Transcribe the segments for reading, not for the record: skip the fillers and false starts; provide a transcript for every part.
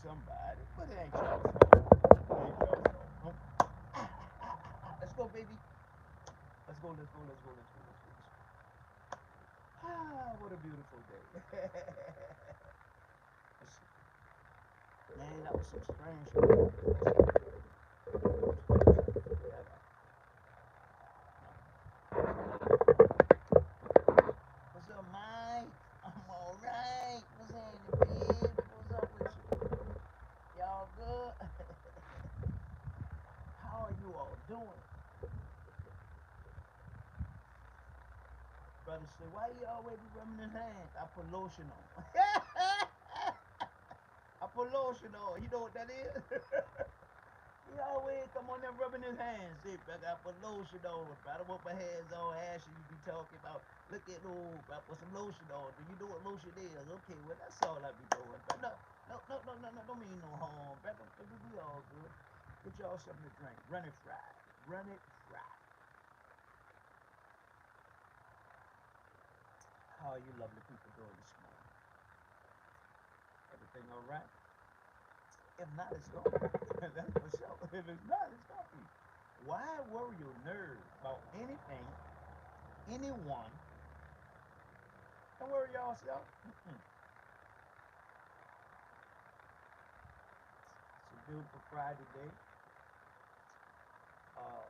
somebody, but it ain't y'all's fault. It ain't y'all's fault. Nope. Let's go, baby. Let's go, let's go, let's go, let's go, let's go, let's go. Ah, what a beautiful day. Let's see. Man, that was some strange music. Yeah, what's up, Mike? I'm alright. What's happening, babe? What's up with you? Y'all good? How are you all doing? Brother say, why you always be rubbing his hands? I put lotion on. I put lotion on. You know what that is? He always come on there rubbing his hands. See, I got put lotion on. I don't want my hands all ashy. You be talking about, look at, oh, I put some lotion on. Do you know what lotion is? Okay, well, that's all I be doing. But no, no, no, no, no, no, don't mean no harm. Brother, we all good. Get y'all something to drink. Run it fried. Run it fried. How are you lovely people doing this morning? Everything all right? If not, it's gonna be. That's for sure. If it's not, it's gonna be. Why worry your nerves about anything, anyone? Don't worry yourself. It's a beautiful Friday day. Uh,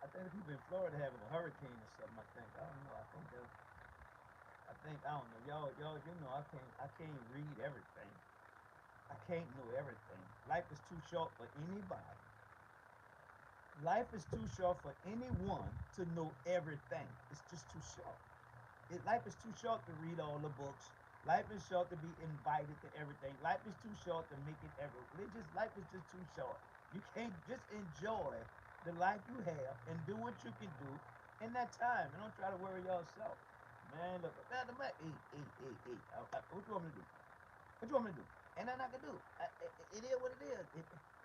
I think the people in Florida having a hurricane or something. I think I don't know. I think that. I don't know. Y'all. You know I can't read everything. I can't know everything. Life is too short for anybody. Life is too short for anyone to know everything. It's just too short. Life is too short to read all the books. Life is short to be invited to everything. Life is too short to make it ever religious. Life is just too short. You can't just enjoy the life you have and do what you can do in that time. And don't try to worry yourself. Man, look, what you want me to do? What you want me to do? And then I can do. It is what it is.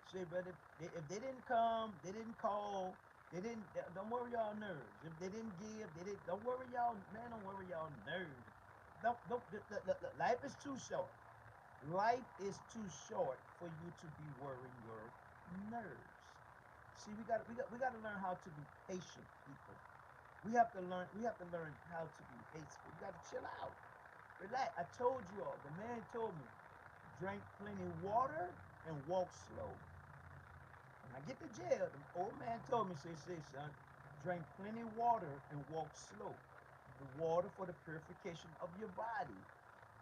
Shit, but if they didn't come, they didn't call, they didn't. Don't worry y'all nerves. If they didn't give, they didn't. Don't worry y'all, man. Don't worry y'all nerves. Don't. Life is too short. Life is too short for you to be worrying your nerves. See, we got to learn how to be patient, people. We have to learn how to be peaceful. We got to chill out, relax. I told you all. The man told me drink plenty water and walk slow. When I get to jail, the old man told me, say, son, drink plenty water and walk slow. The water for the purification of your body.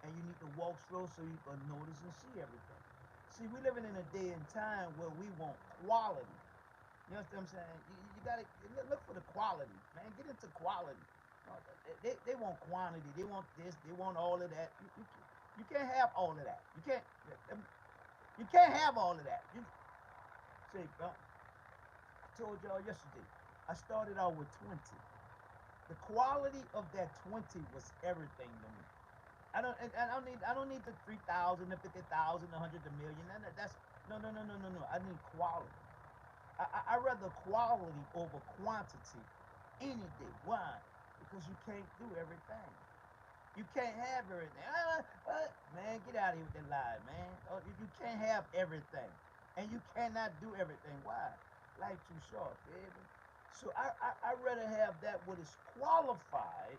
And you need to walk slow so you can notice and see everything. See, we're living in a day and time where we want quality. You understand what I'm saying? You gotta look for the quality, man. Get into quality. They want quantity. They want this. They want all of that. You can't have all of that. You can't have all of that. See, I told y'all yesterday. I started out with 20. The quality of that 20 was everything to me. I don't need the 3,000, the 50,000, the hundred, the million. That's no. I need quality. I rather quality over quantity any day. Why? Because you can't do everything. You can't have everything. Man, get out of here with that lie, man. You can't have everything. And you cannot do everything. Why? Life too short, baby. So I rather have that what is qualified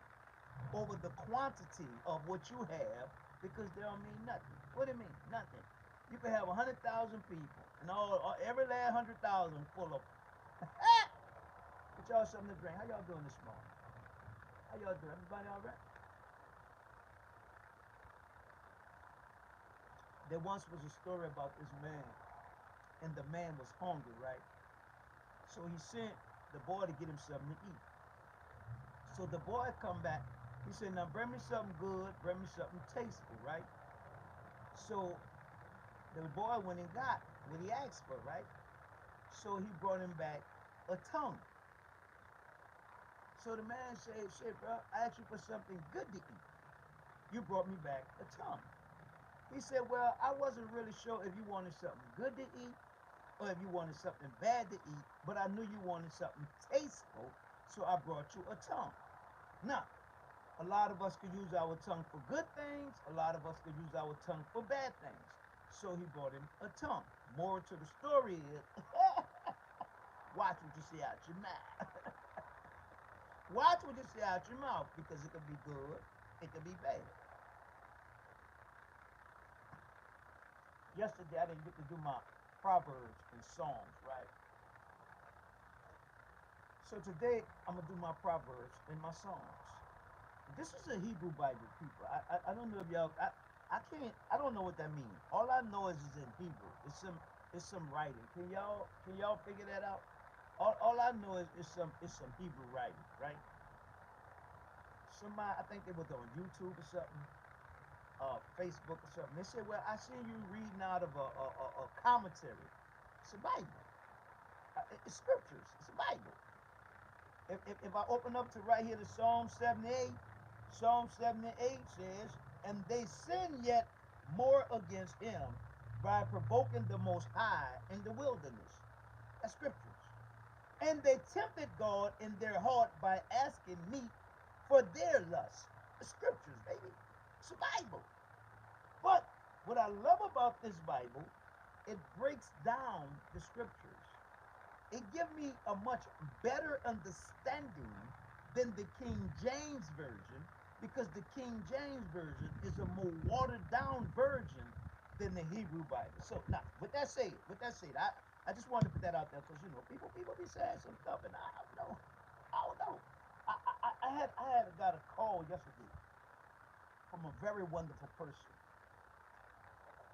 over the quantity of what you have because they don't mean nothing. What do it mean? Nothing. You can have 100,000 people and all every last 100,000 full of them. Get y'all something to drink. How y'all doing this morning? How y'all doing? Everybody all right? There once was a story about this man, and the man was hungry, right? So he sent the boy to get him something to eat. So the boy come back. He said, "Now bring me something good. Bring me something tasteful, right?" So the boy went and got what he asked for, right? So he brought him back a tongue. So the man said, "Shit, bro, I asked you for something good to eat. You brought me back a tongue." He said, "Well, I wasn't really sure if you wanted something good to eat or if you wanted something bad to eat, but I knew you wanted something tasteful, so I brought you a tongue." Now, a lot of us could use our tongue for good things. A lot of us could use our tongue for bad things. So he brought him a tongue. More to the story is watch what you say out your mouth. Watch what you say out your mouth because it could be good, it could be bad. Yesterday I didn't get to do my Proverbs and Psalms, right? So today I'm gonna do my Proverbs and my Psalms. This is a Hebrew Bible, people. I don't know if y'all I can't I don't know what that means. All I know is in Hebrew. It's some writing. Can y'all figure that out? All I know is some Hebrew writing, right? Somebody I think it was on YouTube or something, Facebook or something. They said, "Well, I seen you reading out of a commentary. It's a Bible. It's scriptures. It's a Bible." If I open up to right here to Psalm 78, Psalm 78 says, "And they sin yet more against him by provoking the Most High in the wilderness." That's scriptures. "And they tempted God in their heart by asking meat for their lust." The scriptures, baby. It's a Bible. But what I love about this Bible, it breaks down the scriptures. It gives me a much better understanding than the King James Version because the King James Version is a more watered down version than the Hebrew Bible. So now, with that said, I just wanted to put that out there because people be saying some stuff and I don't know. I had got a call yesterday from a very wonderful person,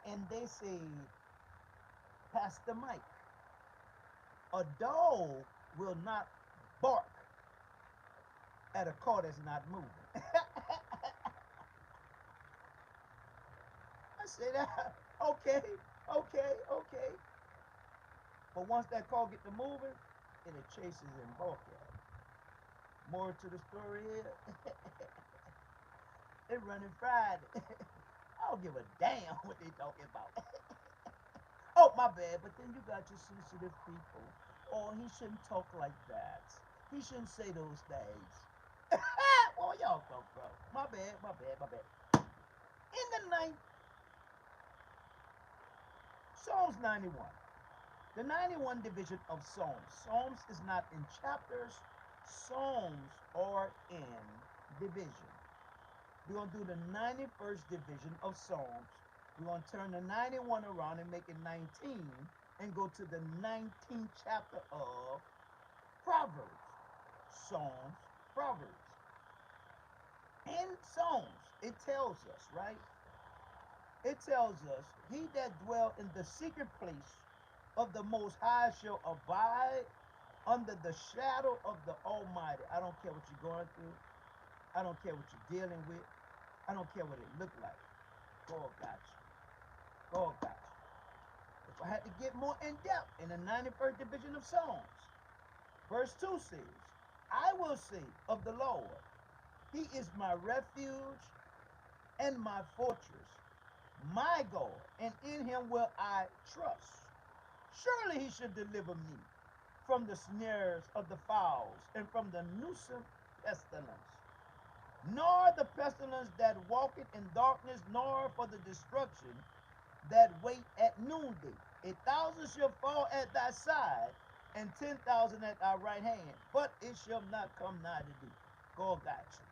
and they say, "Pastor Mike, a dog will not bark at a car that's not moving." I said, "Okay, okay." But once that car get to moving, it'll chases and bark at it. More to the story is, they running Friday. I don't give a damn what they talking about. Oh, my bad. But then you got your sensitive people. Oh, he shouldn't talk like that. He shouldn't say those things. Well, y'all come from. My bad. In the ninth, Psalms 91. The 91 division of Psalms. Psalms is not in chapters. Psalms are in division. We're going to do the 91st division of Psalms. We're going to turn the 91 around and make it 19 and go to the 19th chapter of Proverbs. Psalms, Proverbs. In Psalms, it tells us, right? It tells us, "He that dwell in the secret place of the Most High shall abide under the shadow of the Almighty." I don't care what you're going through. I don't care what you're dealing with. I don't care what it looked like. God got you. God got you. If I had to get more in depth in the 91st division of Psalms, verse 2 says, "I will say of the Lord, he is my refuge and my fortress, my God, and in him will I trust. Surely he should deliver me from the snares of the fowls and from the noisome pestilence. Nor the pestilence that walketh in darkness, nor for the destruction that wait at noonday. 1,000 shall fall at thy side, and 10,000 at thy right hand, but it shall not come nigh to thee." God got you.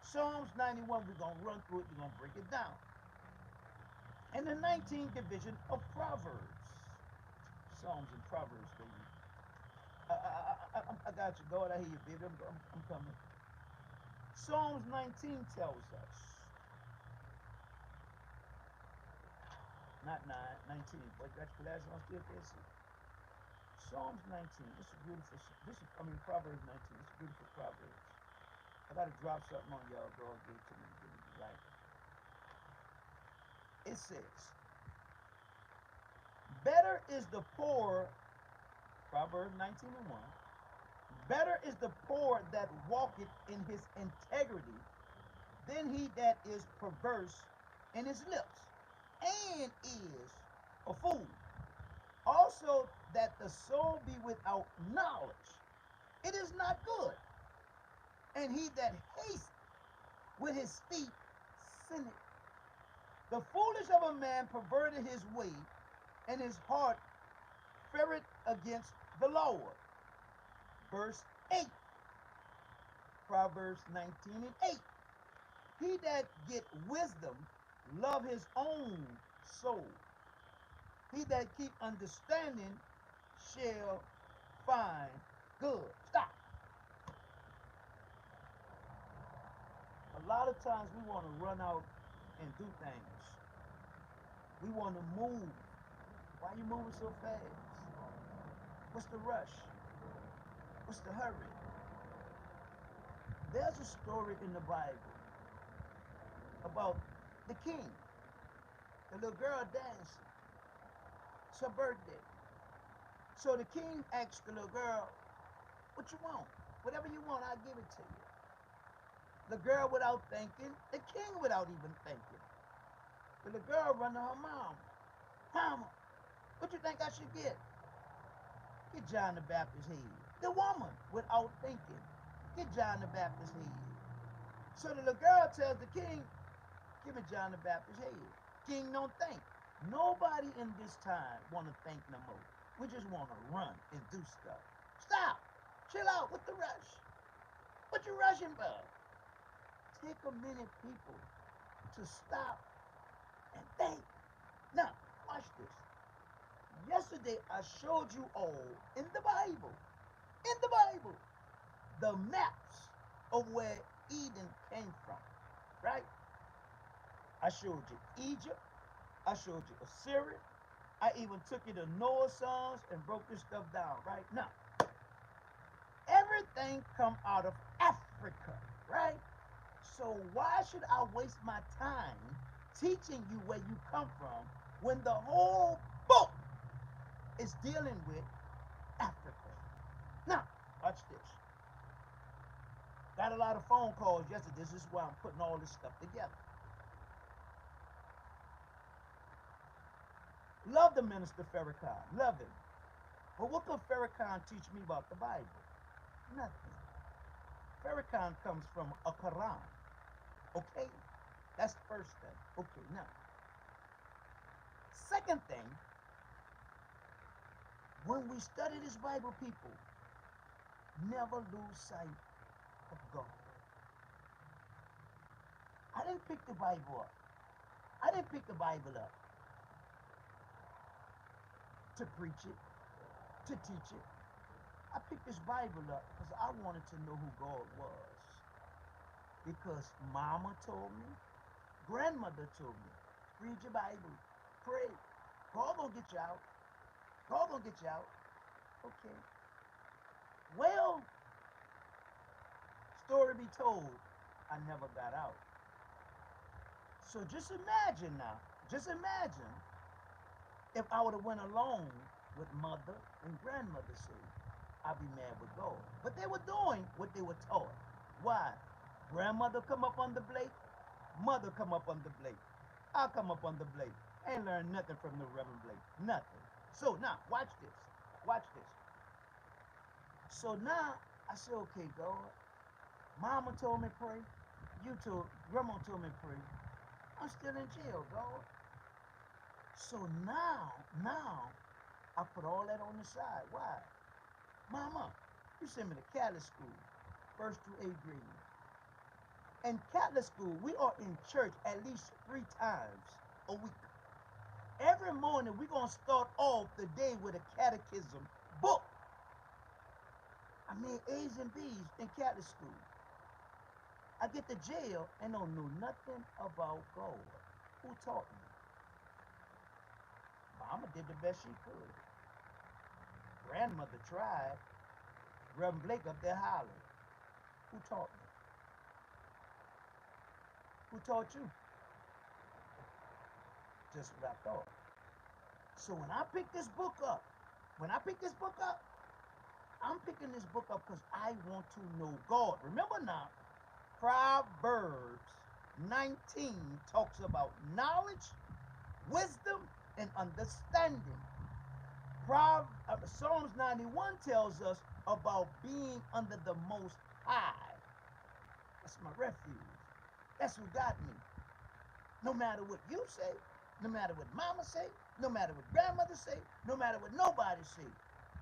Psalms 91, we're going to run through it, we're going to break it down. And the 19th division of Proverbs. Psalms and Proverbs, baby. I got you, God. I hear you, baby. I'm coming. Psalms 19 tells us, not 9, 19. Boy, you got your glasses on still, can't see. Psalms 19. This is beautiful. Proverbs 19. It's a beautiful Proverbs. I got to drop something on y'all. God gave to me to give you, right? It says, "Better is the poor," Proverbs 19 and 1. "Better is the poor that walketh in his integrity than he that is perverse in his lips, and is a fool. Also, that the soul be without knowledge, it is not good. And he that hasteth with his feet sinneth. The foolish of a man perverted his way, and his heart feared against the Lord. Verse 8, Proverbs 19 and 8. He that get wisdom love his own soul. He that keep understanding shall find good. Stop. A lot of times we want to run out and do things. We want to move. Why are you moving so fast? What's the rush? What's the hurry? There's a story in the Bible about the king, the little girl dancing. It's her birthday. So the king asked the little girl, what you want? Whatever you want, I'll give it to you. The girl without thinking, the king without even thinking. The little girl run to her mom. Mama, what you think I should get? Get John the Baptist's head. The woman, without thinking, get John the Baptist's head. So the little girl tells the king, give me John the Baptist's head. King don't think. Nobody in this time want to think no more. We just want to run and do stuff. Stop. Chill out with the rush. What you rushing for? Take a minute, people, to stop and think. Now, watch this. Yesterday, I showed you all in the Bible, the maps of where Eden came from, right? I showed you Egypt. I showed you Assyria. I even took you to Noah's sons and broke this stuff down, right? Now, everything come out of Africa, right? So why should I waste my time teaching you where you come from when the whole book is dealing with Africa? Now, watch this. Got a lot of phone calls yesterday. This is why I'm putting all this stuff together. Love the minister Farrakhan. Love him. But what could Farrakhan teach me about the Bible? Nothing. Farrakhan comes from a Quran. Okay? That's the first thing. Okay, now. Second thing, when we study this Bible, people, never lose sight of God. I didn't pick the Bible up. I didn't pick the Bible up to preach it, to teach it. I picked this Bible up because I wanted to know who God was. Because mama told me, grandmother told me, read your Bible, pray. God gonna get you out. God gonna get you out. Okay. Well, story be told, I never got out. So just imagine now, just imagine if I would have went along with mother and grandmother said, I'd be mad with God. But they were doing what they were taught. Why? Grandmother come up on the Blake, mother come up on the Blake. I'll come up on the Blake. Ain't learned nothing from the Reverend Blake. Nothing. So now, watch this. Watch this. So now, I said, okay, God, mama told me pray. Grandma told me pray. I'm still in jail, God. So now, I put all that on the side. Why? Mama, you sent me to Catholic school, 1st through 8th grade. In Catholic school, we are in church at least 3 times a week. Every morning, we're going to start off the day with a catechism book. I made A's and B's in Catholic school. I get to jail and don't know nothing about God. Who taught me? Mama did the best she could. Grandmother tried. Reverend Blake up there hollering. Who taught me? Who taught you? Just what I thought. So when I pick this book up, I'm picking this book up because I want to know God. Remember now, Proverbs 19 talks about knowledge, wisdom, and understanding. Psalms 91 tells us about being under the Most High. That's my refuge. That's who got me. No matter what you say, no matter what mama say, no matter what grandmother say, no matter what nobody say,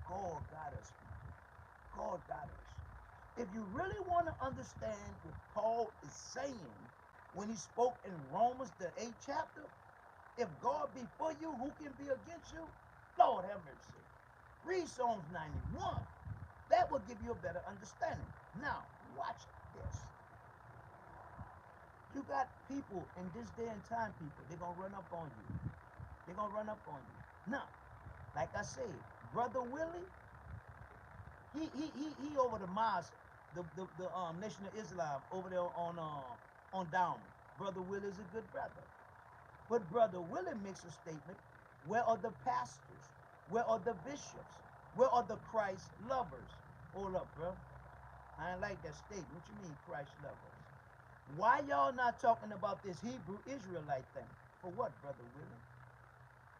God got us, people. God got us. If you really want to understand what Paul is saying when he spoke in Romans, the 8th chapter, if God be for you, who can be against you? Lord have mercy. Read Psalms 91. That will give you a better understanding. Now, watch this. You got people in this day and time, people, they're going to run up on you. They're going to run up on you. Now, like I said, Brother Willie, he over the mosque, the Nation of Islam over there on Down. Brother Willie is a good brother. But Brother Willie makes a statement, where are the pastors? Where are the bishops? Where are the Christ lovers? Hold up, bro. I ain't like that statement. What you mean, Christ lovers? Why y'all not talking about this Hebrew Israelite thing? For what, Brother Willie?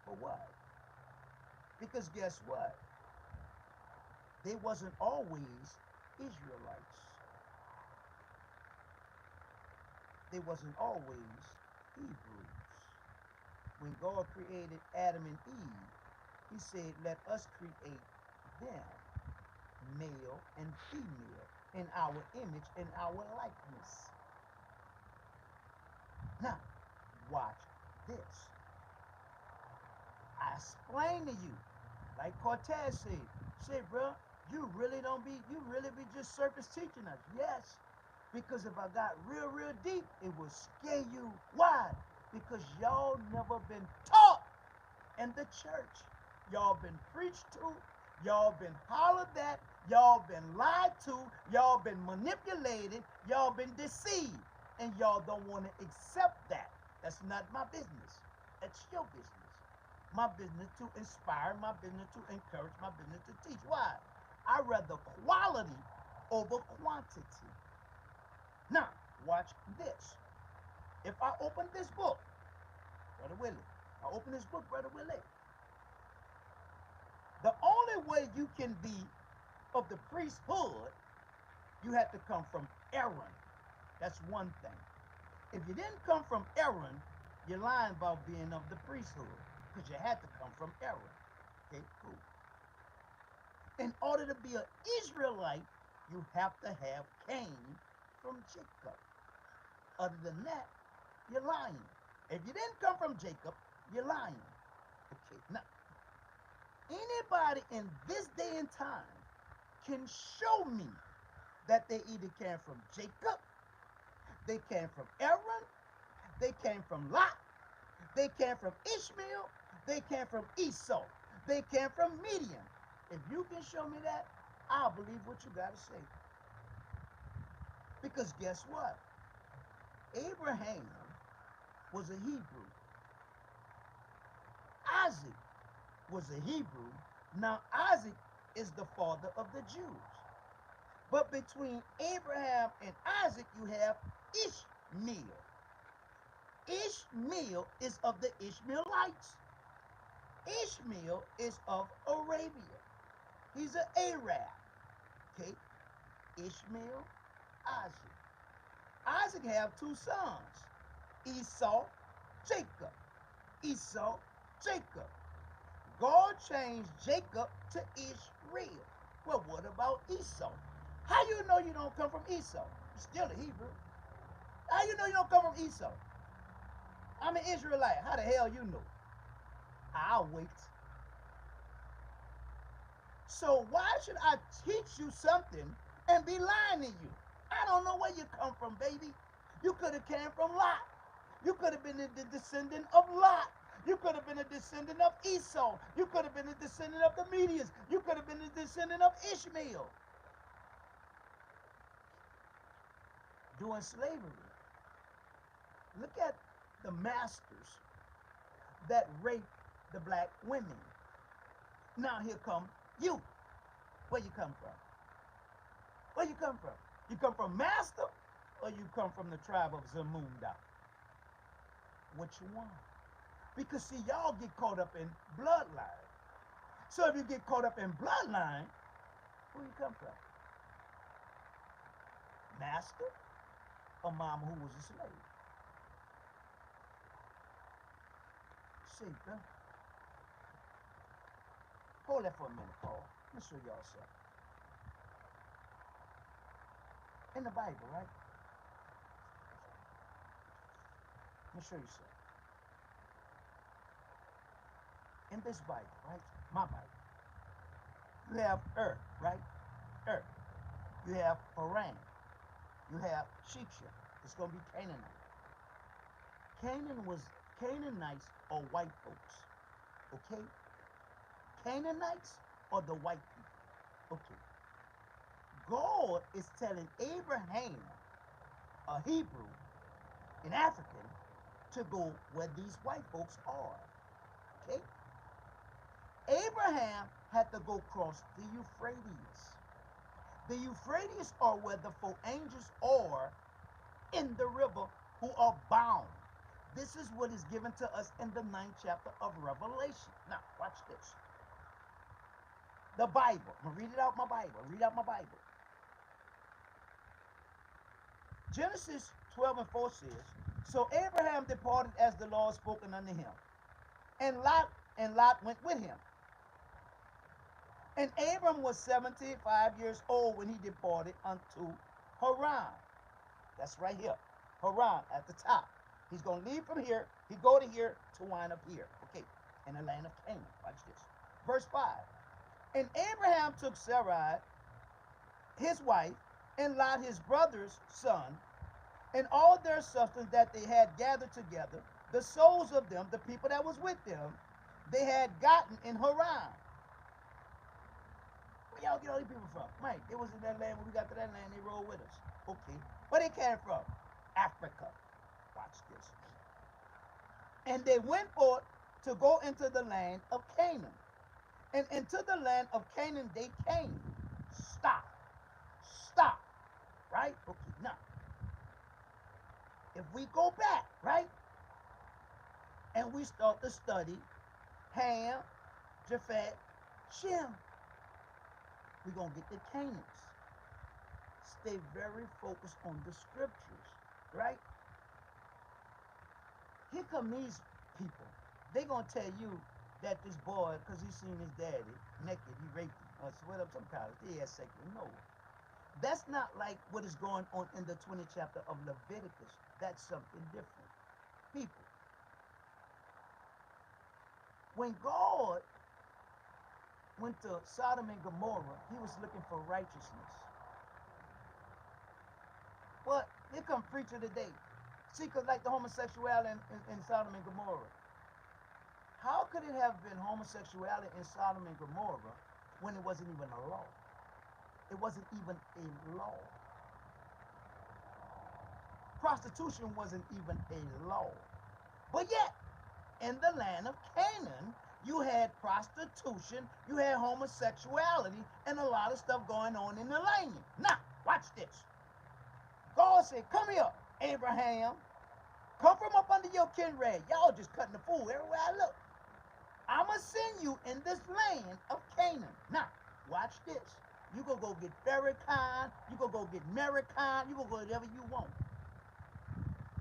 For what? Because guess what? They wasn't always Israelites. They wasn't always Hebrews. When God created Adam and Eve, he said, let us create them, male and female, in our image, in our likeness. Now, watch this. I explain to you, like Cortez said, say, bro, you really be just surface teaching us. Yes, because if I got real deep, it will scare you. Why? Because y'all never been taught in the church. Y'all been preached to, y'all been hollered at, y'all been lied to, y'all been manipulated, y'all been deceived, and y'all don't want to accept that. That's not my business. That's your business. My business to inspire, my business to encourage, my business to teach. Why? I rather quality over quantity. Now, watch this. If I open this book, Brother Willie, I open this book, Brother Willie. The only way you can be of the priesthood, you have to come from Aaron. That's one thing. If you didn't come from Aaron, you're lying about being of the priesthood, because you had to come from Aaron. Okay, cool. In order to be an Israelite, you have to have Cain from Jacob. Other than that, you're lying. If you didn't come from Jacob, you're lying. Okay, now, anybody in this day and time can show me that they either came from Jacob, they came from Aaron, they came from Lot, they came from Ishmael, they came from Esau, they came from Midian. If you can show me that, I'll believe what you got to say. Because guess what? Abraham was a Hebrew. Isaac was a Hebrew. Now Isaac is the father of the Jews. But between Abraham and Isaac, you have Ishmael. Ishmael is of the Ishmaelites. Ishmael is of Arabia. He's an Arab. Okay? Ishmael, Isaac. Isaac have two sons, Esau, Jacob. Esau, Jacob. God changed Jacob to Israel. Well, what about Esau? How you know you don't come from Esau? You're still a Hebrew. How you know you don't come from Esau? I'm an Israelite. How the hell you know? I'll wait. So why should I teach you something and be lying to you? I don't know where you come from, baby. You could have came from Lot. You could have been the descendant of Lot. You could have been a descendant of Esau. You could have been a descendant of the Medians. You could have been a descendant of Ishmael. During slavery, look at the masters that raped the black women. Now here come you. Where you come from? Where you come from? You come from master, or you come from the tribe of Zamunda? Which one? Because see, y'all get caught up in bloodline. So if you get caught up in bloodline, where you come from? Master or mama who was a slave? See, bro. Hold that for a minute, Paul. Let me show y'all something. In the Bible, right? Let me show you something. In this Bible, right? My Bible. You have Earth, right? Earth. You have Haran. You have Shepsha. It's going to be Canaanite. Canaanites are white folks. Okay? Canaanites are the white people. Okay. God is telling Abraham, a Hebrew, an African, to go where these white folks are. Okay? Abraham had to go across the Euphrates. The Euphrates are where the four angels are in the river who are bound. This is what is given to us in the 9th chapter of Revelation. Now, watch this. The Bible. I'm going to read it out my Bible. Read out my Bible. Genesis 12 and 4 says, so Abraham departed as the Lord spoken unto him, and Lot went with him. And Abram was 75 years old when he departed unto Haran. That's right here. Haran at the top. He's going to leave from here. He go to here to wind up here. Okay. In the land of Canaan. Watch this. Verse 5. And Abraham took Sarai, his wife, and Lot, his brother's son, and all their substance that they had gathered together, the souls of them, the people that was with them, they had gotten in Haran. Where y'all get all these people from? Mike, it was in that land. When we got to that land, they rolled with us. Okay. Where they came from? Africa. Watch this. And they went forth to go into the land of Canaan. And into the land of Canaan they came. Stop. Stop. Right? Okay. Now, if we go back, right, and we start to study Ham, Japheth, Shem, we're going to get the Canaanites. Stay very focused on the scriptures, right? Here come these people. They're going to tell you that this boy, because he seen his daddy naked, he raped him. Or what up, some college. He had sex with Noah. That's not like what is going on in the 20th chapter of Leviticus. That's something different. People, when God went to Sodom and Gomorrah, he was looking for righteousness. But here come preacher today. See, because like the homosexuality in Sodom and Gomorrah. How could it have been homosexuality in Sodom and Gomorrah when it wasn't even a law? It wasn't even a law. Prostitution wasn't even a law. But yet, in the land of Canaan, you had prostitution, you had homosexuality, and a lot of stuff going on in the land. Now, watch this. God said, come here, Abraham. Come from up under your kindred. Y'all just cutting the fool everywhere I look. I'm going to send you in this land of Canaan. Now, watch this. You going to go get Farrakhan. You going to go get Maricon. You going to go whatever you want.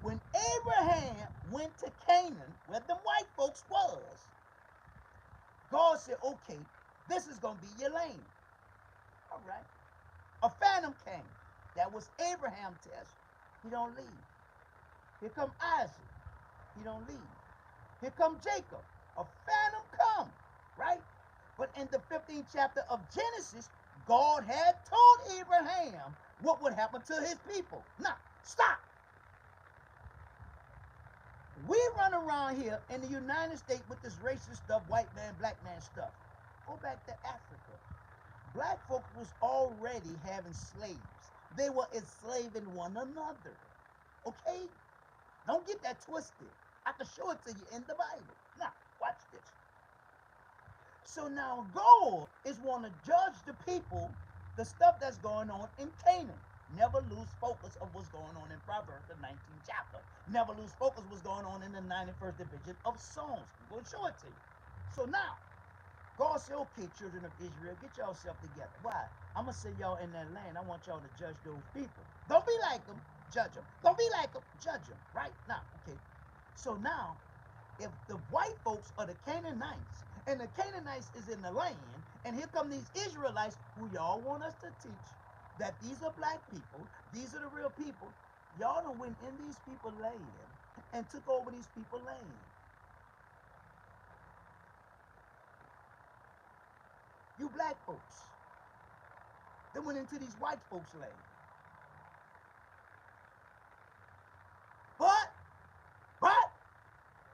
When Abraham went to Canaan, where the white folks was, God said, okay, this is going to be your land. All right. A phantom came. That was Abraham's test. He don't leave. Here come Isaac. He don't leave. Here come Jacob. A phantom come, right? But in the 15th chapter of Genesis, God had told Abraham what would happen to his people. Now, stop. We run around here in the United States with this racist stuff, white man, black man stuff. Go back to Africa. Black folks was already having slaves. They were enslaving one another. Okay? Don't get that twisted. I can show it to you in the Bible. Now, watch this. So now God is want to judge the people, the stuff that's going on in Canaan. Never lose focus of what's going on in Proverbs, the 19th chapter. Never lose focus of what's going on in the 91st division of Psalms. I'm going to show it to you. So now, God said, okay, children of Israel, get yourself together. Why? I'm going to send y'all in that land. I want y'all to judge those people. Don't be like them, judge them. Don't be like them, judge them. Right? Now, okay. So now, if the white folks are the Canaanites, and the Canaanites is in the land, and here come these Israelites who y'all want us to teach that these are black people, these are the real people, y'all done went in these people's land and took over these people's land. You black folks, they went into these white folks' land. But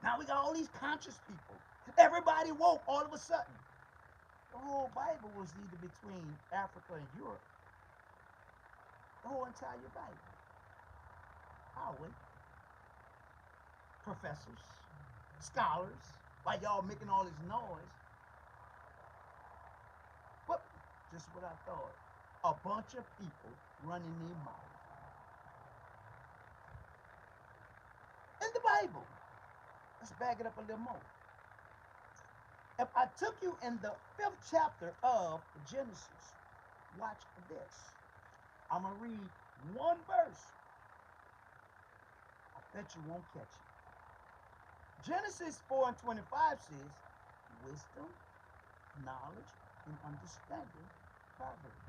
now we got all these conscious people. Everybody woke all of a sudden. The whole Bible was either between Africa and Europe. The whole entire Bible. I'll wait. Professors, scholars, why y'all making all this noise? Well, just what I thought. A bunch of people running their mouth. In the Bible. Let's back it up a little more. If I took you in the 5th chapter of Genesis, watch this. I'm going to read one verse. I bet you won't catch it. Genesis 4:25 says, wisdom, knowledge, and understanding, Proverbs.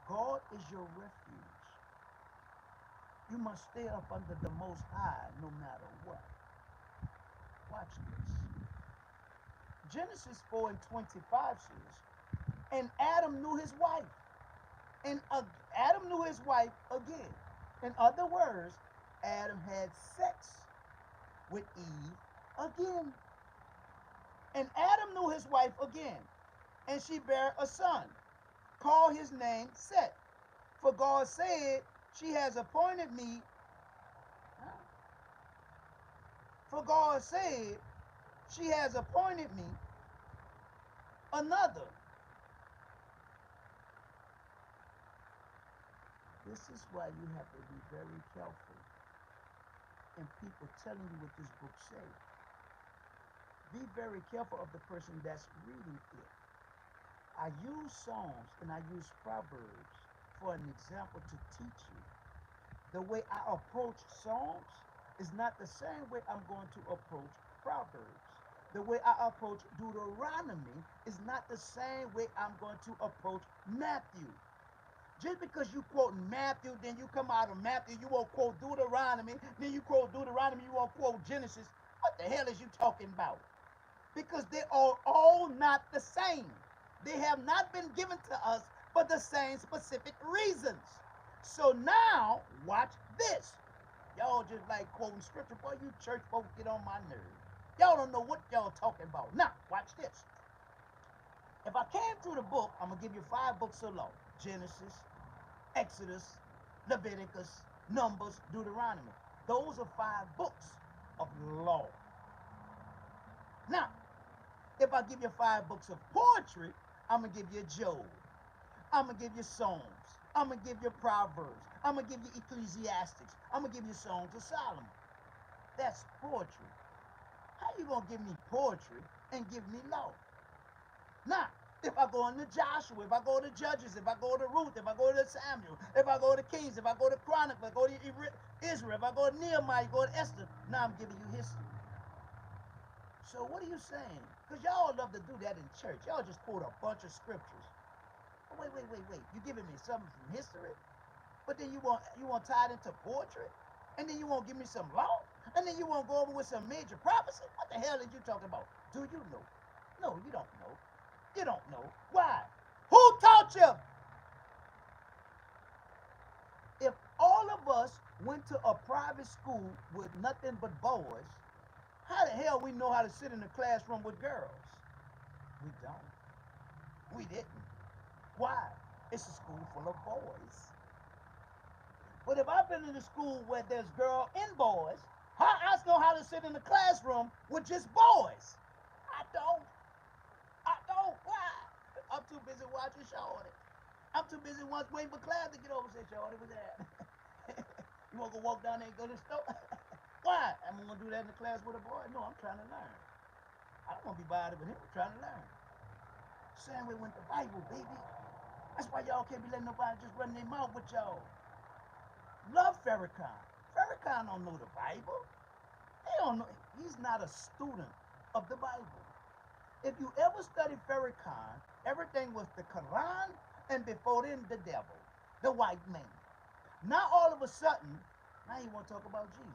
God is your refuge. You must stay up under the Most High no matter what. Watch this. Genesis 4:25 says, and Adam knew his wife. And Adam knew his wife again. In other words, Adam had sex with Eve again. And Adam knew his wife again. And she bare a son. Call his name Seth. For God said, she has appointed me. For God said, she has appointed me another. This is why you have to be very careful in people telling you what this book says. Be very careful of the person that's reading it. I use Psalms and I use Proverbs for an example to teach you. The way I approach Psalms is not the same way I'm going to approach Proverbs. The way I approach Deuteronomy is not the same way I'm going to approach Matthew. Just because you quote Matthew, then you come out of Matthew, you won't quote Deuteronomy, then you quote Deuteronomy, you won't quote Genesis. What the hell is you talking about? Because they are all not the same. They have not been given to us for the same specific reasons. So now, watch this. Y'all just like quoting scripture. Boy, you church folks get on my nerves. Y'all don't know what y'all talking about. Now, watch this. If I came through the book, I'm going to give you 5 books of law. Genesis, Exodus, Leviticus, Numbers, Deuteronomy. Those are 5 books of law. Now, if I give you 5 books of poetry, I'm going to give you Job. I'm going to give you Psalms. I'm going to give you Proverbs. I'm going to give you Ecclesiastics. I'm going to give you Songs of Solomon. That's poetry. How you going to give me poetry and give me law? Now, if I go into Joshua, if I go to Judges, if I go to Ruth, if I go to Samuel, if I go to Kings, if I go to Chronicles, if I go to Israel, if I go to Nehemiah, go to Esther, now I'm giving you history. So what are you saying? Because y'all love to do that in church. Y'all just quote a bunch of scriptures. Oh, wait. You giving me something from history? But then you want tie it into poetry? And then you won't give me some law? And then you won't go over with some major prophecy? What the hell are you talking about? Do you know? No, you don't know. You don't know. Why? Who taught you? If all of us went to a private school with nothing but boys, how the hell we know how to sit in a classroom with girls? We don't. We didn't. Why? It's a school full of boys. But if I've been in a school where there's girls and boys, how I know how to sit in a classroom with just boys? I don't. Why? I'm too busy watching Shorty. I'm too busy waiting for class to get over and say, Shorty, what's that? You want to go walk down there and go to the store? Why? I'm going to do that in the class with a boy? No, I'm trying to learn. I don't want to be bothered with him. I'm trying to learn. Same way with the Bible, baby. That's why y'all can't be letting nobody just run their mouth with y'all. Love Farrakhan. Farrakhan don't know the Bible. They don't know. He's not a student of the Bible. If you ever studied Farrakhan, everything was the Quran, and before then the devil, the white man. Now all of a sudden, now you want to talk about Jesus.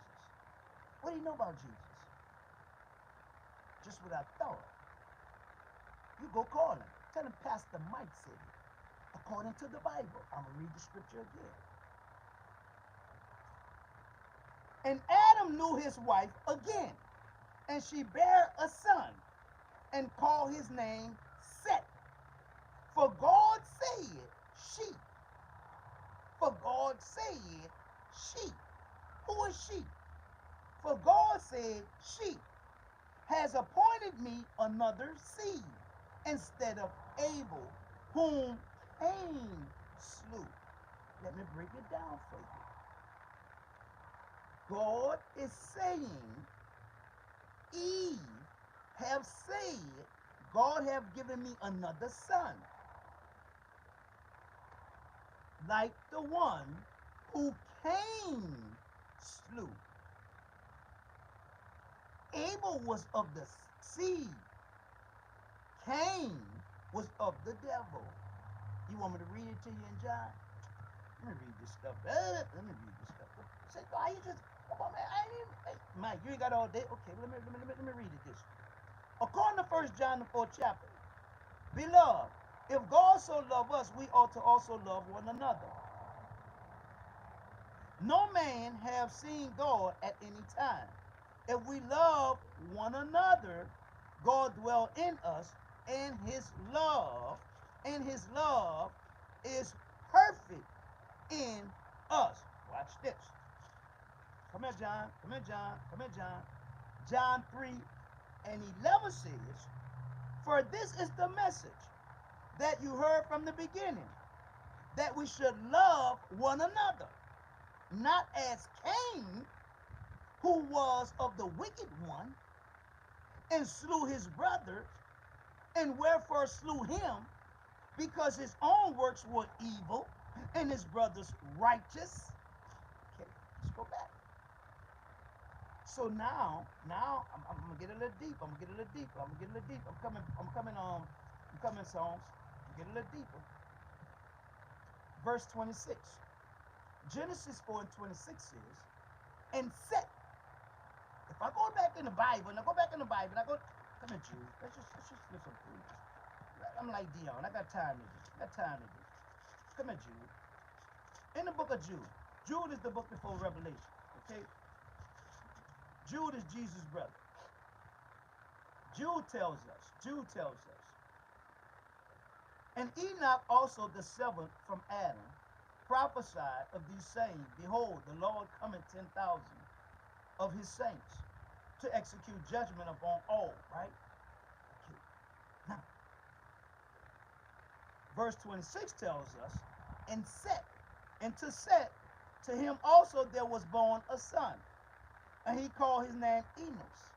What do you know about Jesus? Just what I thought. You go call him. Tell him Pastor Mike said it. According to the Bible. I'm going to read the scripture again. And Adam knew his wife again, and she bare a son, and called his name Seth. For God said, she. For God said, she. Who is she? For God said, she has appointed me another seed instead of Abel, whom Cain slew. Let me break it down for you. God is saying, Eve have said, God have given me another son, like the one who Cain slew. Abel was of the seed. Cain was of the devil. You want me to read it to you in John? Let me read this stuff. Let me read this stuff. Say, why you just, come on, man, I ain't even, hey, Mike, you ain't got all day. Okay, let me read it this. According to 1 John, the 4th chapter, beloved, if God so loved us, we ought to also love one another. No man have seen God at any time. If we love one another, God dwell in us, and his love is perfect in us. Watch this. Come here, John. Come here, John. Come here, John. John 3:11 says, for this is the message that you heard from the beginning, that we should love one another, not as Cain, who was of the wicked one, and slew his brother, and wherefore slew him, because his own works were evil, and his brother's righteous. Okay, let's go back. So now I'm gonna get a little deep. I'm coming songs. Get a little deeper. Verse 26. Genesis 4:26 says, and Seth. If I go back in the Bible, and I go, come here, Jude. Let's just listen, please. I'm like Dion. I got time to do. Come here, Jude. In the book of Jude. Jude is the book before Revelation. Okay? Jude is Jesus' brother. Jude tells us. And Enoch also the seventh from Adam prophesied of these saying, behold, the Lord cometh 10,000 of his saints to execute judgment upon all, right? Okay. Now, verse 26 tells us, and to him also there was born a son, and he called his name Enos.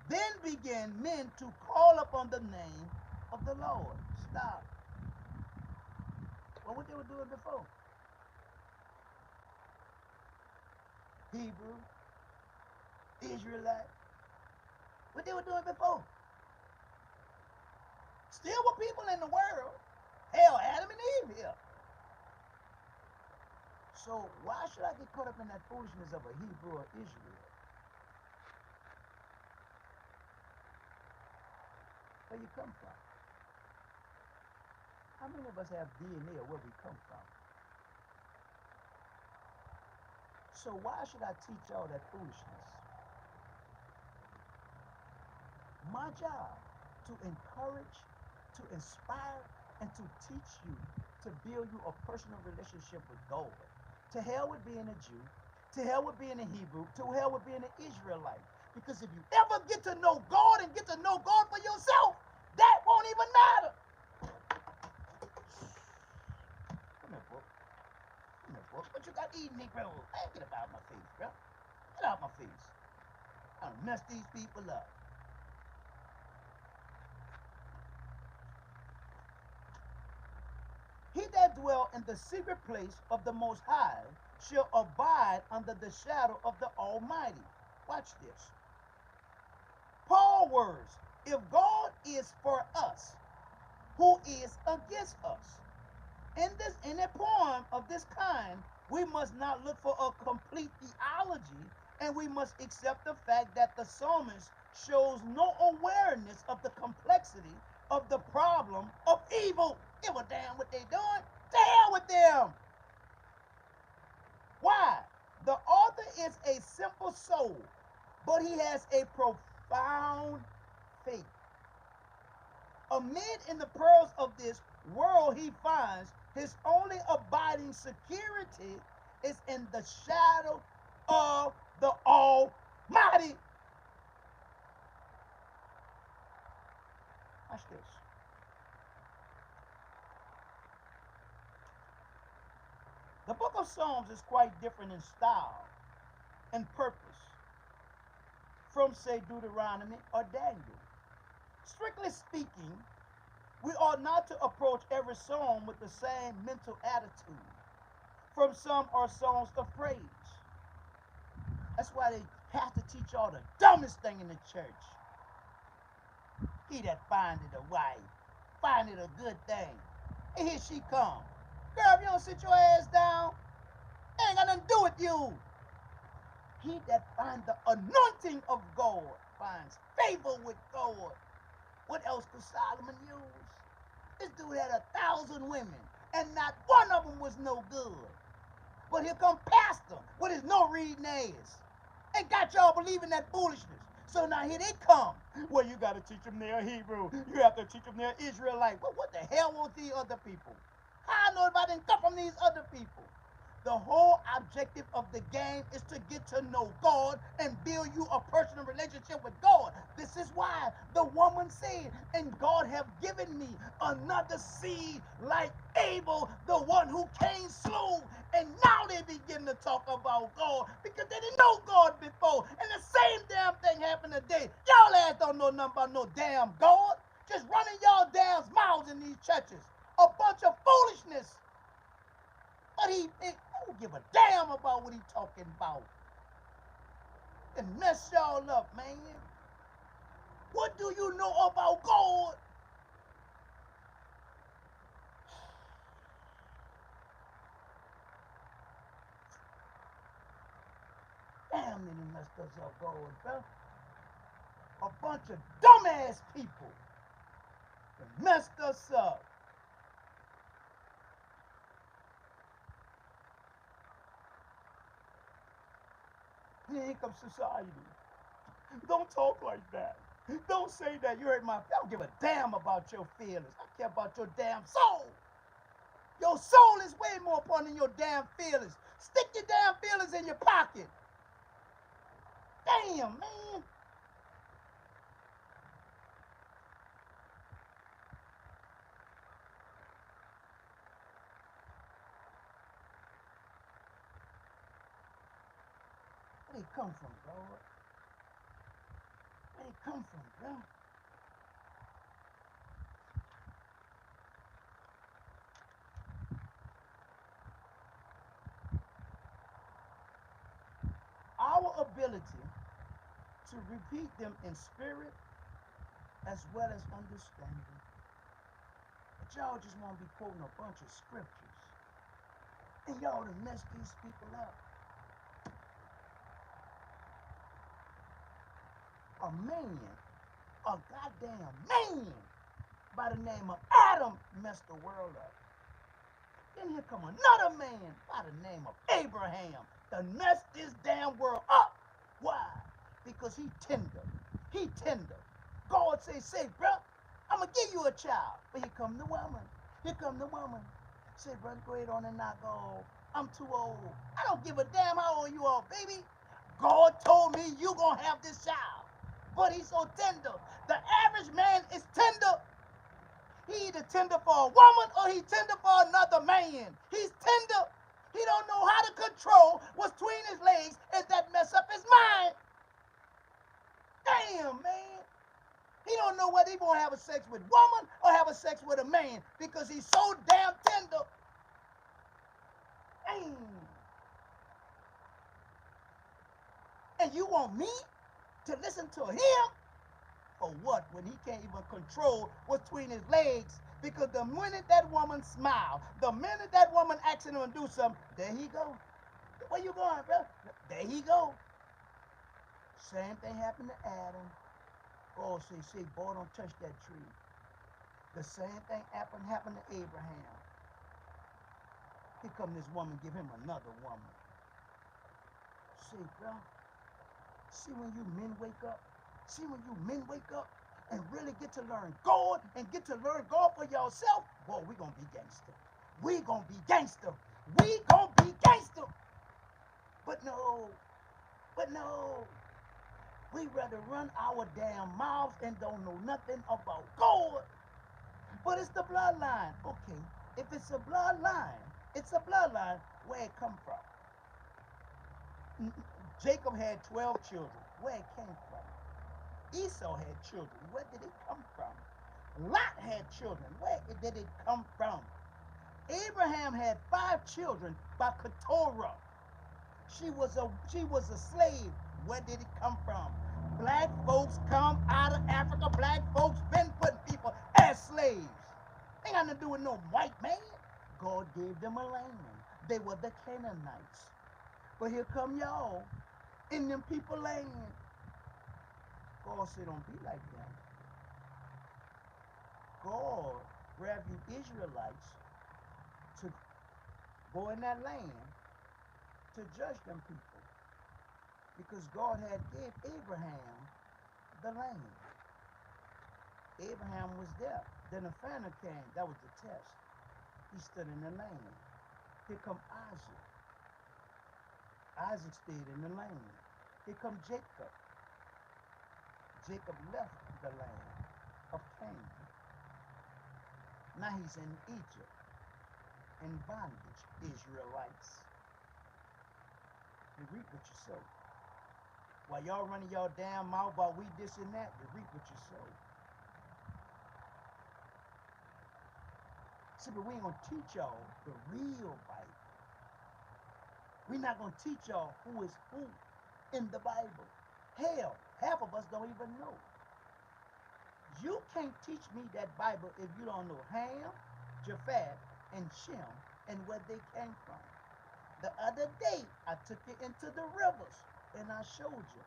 Then began men to call upon the name of the Lord. Stop. Well, what they were doing before? Hebrew, Israelite. What they were doing before? Still were people in the world. Hell, Adam and Eve here. So why should I get caught up in that foolishness of a Hebrew or Israel? Where you come from? How many of us have DNA of where we come from? So why should I teach y'all that foolishness? My job to encourage, to inspire, and to teach you, to build you a personal relationship with God. To hell with being a Jew, to hell with being a Hebrew, to hell with being an Israelite. Because if you ever get to know God and get to know God for yourself, that won't even matter. Come here, book. What you got to eat, Negro? I ain't get about my face, bro. Get out my face. I'll mess these people up. He that dwell in the secret place of the Most High shall abide under the shadow of the Almighty. Watch this. Paul words, if God is for us, who is against us? In a poem of this kind, we must not look for a complete theology, and we must accept the fact that the psalmist shows no awareness of the complexity of the problem of evil. Give a damn what they doing. To hell with them. Why? The author is a simple soul, but he has a profound faith. Amid in the pearls of this world he finds his only abiding security is in the shadow of the Almighty. Watch this. The book of Psalms is quite different in style and purpose from, say, Deuteronomy or Daniel. Strictly speaking, we ought not to approach every psalm with the same mental attitude. From some are songs of praise. That's why they have to teach all the dumbest thing in the church. He that findeth a wife, findeth a good thing. And here she come. Girl, if you don't sit your ass down, it ain't got nothing to do with you. He that finds the anointing of God finds favor with God. What else could Solomon use? This dude had 1,000 women, and not one of them was no good. But here come Pastor with his no reading ass. And got y'all believing that foolishness. So now here they come. Well, you got to teach them their Hebrew. You have to teach them their Israelite. Well, what the hell was these other people? How I know if I didn't come from these other people? The whole objective of the game is to get to know God and build you a personal relationship with God. This is why the woman said, and God have given me another seed like Abel, the one who Cain slew. And now they begin to talk about God because they didn't know God before. And the same damn thing happened today. Y'all ass don't know nothing about no damn God. Just running y'all damn mouths in these churches. A bunch of foolishness. But he don't give a damn about what he talking about. And mess y'all up, man. What do you know about God? Damn, then he messed us up, God, bro. A bunch of dumbass people that messed us up. Here comes society. Don't talk like that. Don't say that. You hurt my. I don't give a damn about your feelings. I care about your damn soul. Your soul is way more important than your damn feelings. Stick your damn feelings in your pocket. Damn, man. Where they come from, bro? Where they come from, bro? Our ability to repeat them in spirit as well as understanding. But y'all just want to be quoting a bunch of scriptures. And y'all to mess these people up. A man, a goddamn man by the name of Adam messed the world up. Then here come another man by the name of Abraham to mess this damn world up. Why? Because he tender. He tender. God say, bro, I'm going to give you a child. But here come the woman. Here come the woman. Say, brother, go ahead on and knock off. I'm too old. I don't give a damn how old you are, baby. God told me you going to have this child. But he's so tender. The average man is tender. He either tender for a woman or he tender for another man. He's tender. He don't know how to control what's between his legs and that mess up his mind. Damn, man. He don't know whether he gonna have a sex with woman or have a sex with a man because he's so damn tender. Damn. And you want me to listen to him? For what? When he can't even control what's between his legs. Because the minute that woman smiled, the minute that woman asking him to do something, there he go. Where you going, bro? There he go. Same thing happened to Adam. Oh, say, boy, don't touch that tree. The same thing happened to Abraham. Here come this woman, give him another woman. See, bro, see when you men wake up? See when you men wake up and really get to learn God and get to learn God for yourself? Boy, we gonna be gangster. We gonna be gangster. We gonna be gangster. But no, we rather run our damn mouths and don't know nothing about God. But it's the bloodline. Okay, if it's a bloodline, where it come from? Jacob had 12 children. Where it came from? Esau had children. Where did it come from? Lot had children. Where did it come from? Abraham had 5 children by Keturah. She was a slave. Where did it come from? Black folks come out of Africa. Black folks been putting people as slaves. Ain't got nothing to do with no white man. God gave them a land. They were the Canaanites. But here come y'all in them people land. God said, don't be like them. God grabbed you Israelites to go in that land to judge them people. Because God had gave Abraham the land. Abraham was there. Then the famine came. That was the test. He stood in the land. Here come Isaac. Isaac stayed in the land. Here come Jacob. Jacob left the land of Canaan. Now he's in Egypt, in bondage, Israelites. You reap what you sow. While y'all running y'all damn mouth about we this and that, you reap what you sow. See, but we ain't gonna teach y'all the real Bible. We're not gonna teach y'all who is who in the Bible. Hell, half of us don't even know. You can't teach me that Bible if you don't know Ham, Japheth, and Shem and where they came from. The other day, I took you into the rivers and I showed you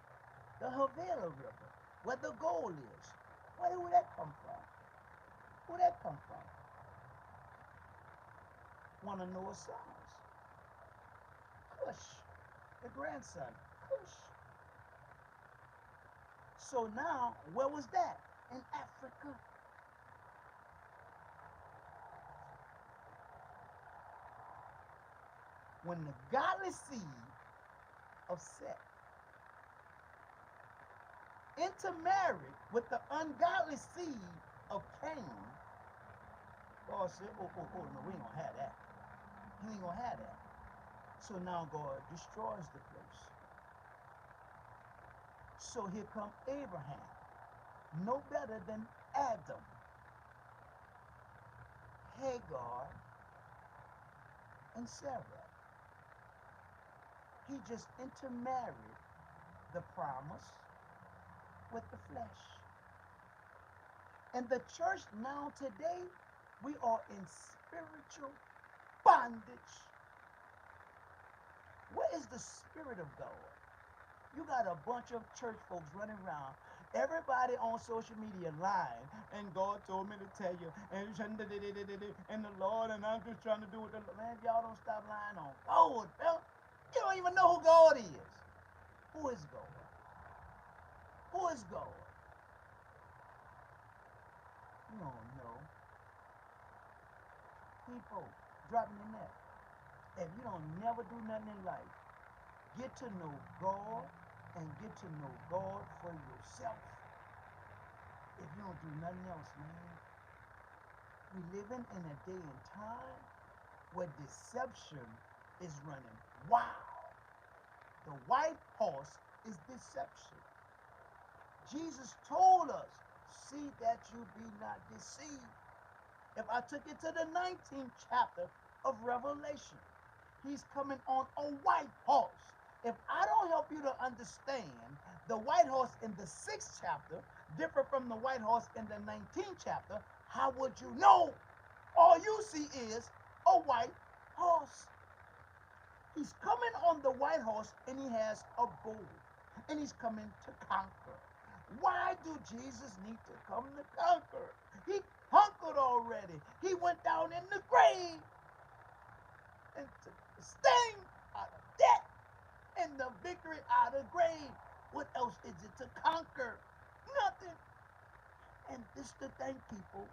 the Havela River, where the gold is. Where would that come from? Where that come from? Want to know his sons? Cush, the grandson, Cush. So now, where was that? In Africa. When the godly seed of Seth intermarried with the ungodly seed of Cain, God said, oh, no, we ain't gonna have that. He ain't gonna have that. So now God destroys the place. So here come Abraham, no better than Adam, Hagar, and Sarah. He just intermarried the promise with the flesh. And the church now today, we are in spiritual bondage. Where is the Spirit of God? You got a bunch of church folks running around. Everybody on social media lying. And God told me to tell you. And the Lord, and I'm just trying to do what the Lord. Man, y'all don't stop lying on God, fella. You don't even know who God is. Who is God? Who is God? You don't know. People, drop me in there. If you don't never do nothing in life, get to know God and get to know God for yourself. If you don't do nothing else, man. We living in a day and time where deception is running wild. The white horse is deception. Jesus told us, see that you be not deceived. If I took it to the 19th chapter of Revelation, he's coming on a white horse. If I don't help you to understand the white horse in the 6th chapter different from the white horse in the 19th chapter, how would you know? All you see is a white horse. He's coming on the white horse and he has a bow and he's coming to conquer. Why do Jesus need to come to conquer? He conquered already. He went down in the grave and took the sting out of death and the victory out of grave. What else is it to conquer? Nothing. And this the thing, people.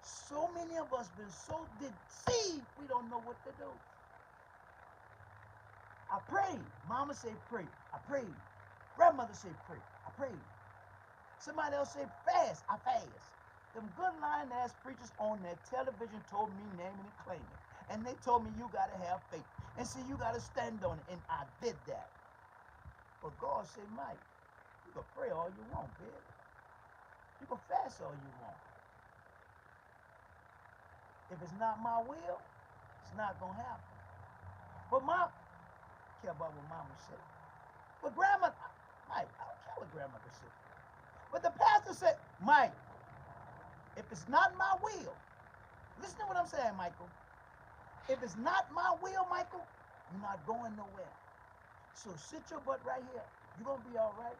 So many of us been so deceived we don't know what to do. I pray. Mama say pray. I pray. Grandmother say pray. I pray. Somebody else say fast. I fast. Them good lying ass preachers on their television told me name it and claim it. And they told me you gotta have faith. And see, you gotta stand on it. And I did that. But God said, Mike, you can pray all you want, baby. You can fast all you want. If it's not my will, it's not gonna happen. But mom, care about what mama said. But grandma, Mike, I don't care what grandmother said. But the pastor said, Mike, if it's not my will, listen to what I'm saying, Michael. If it's not my will, Michael, you're not going nowhere. So sit your butt right here. You're gonna be all right.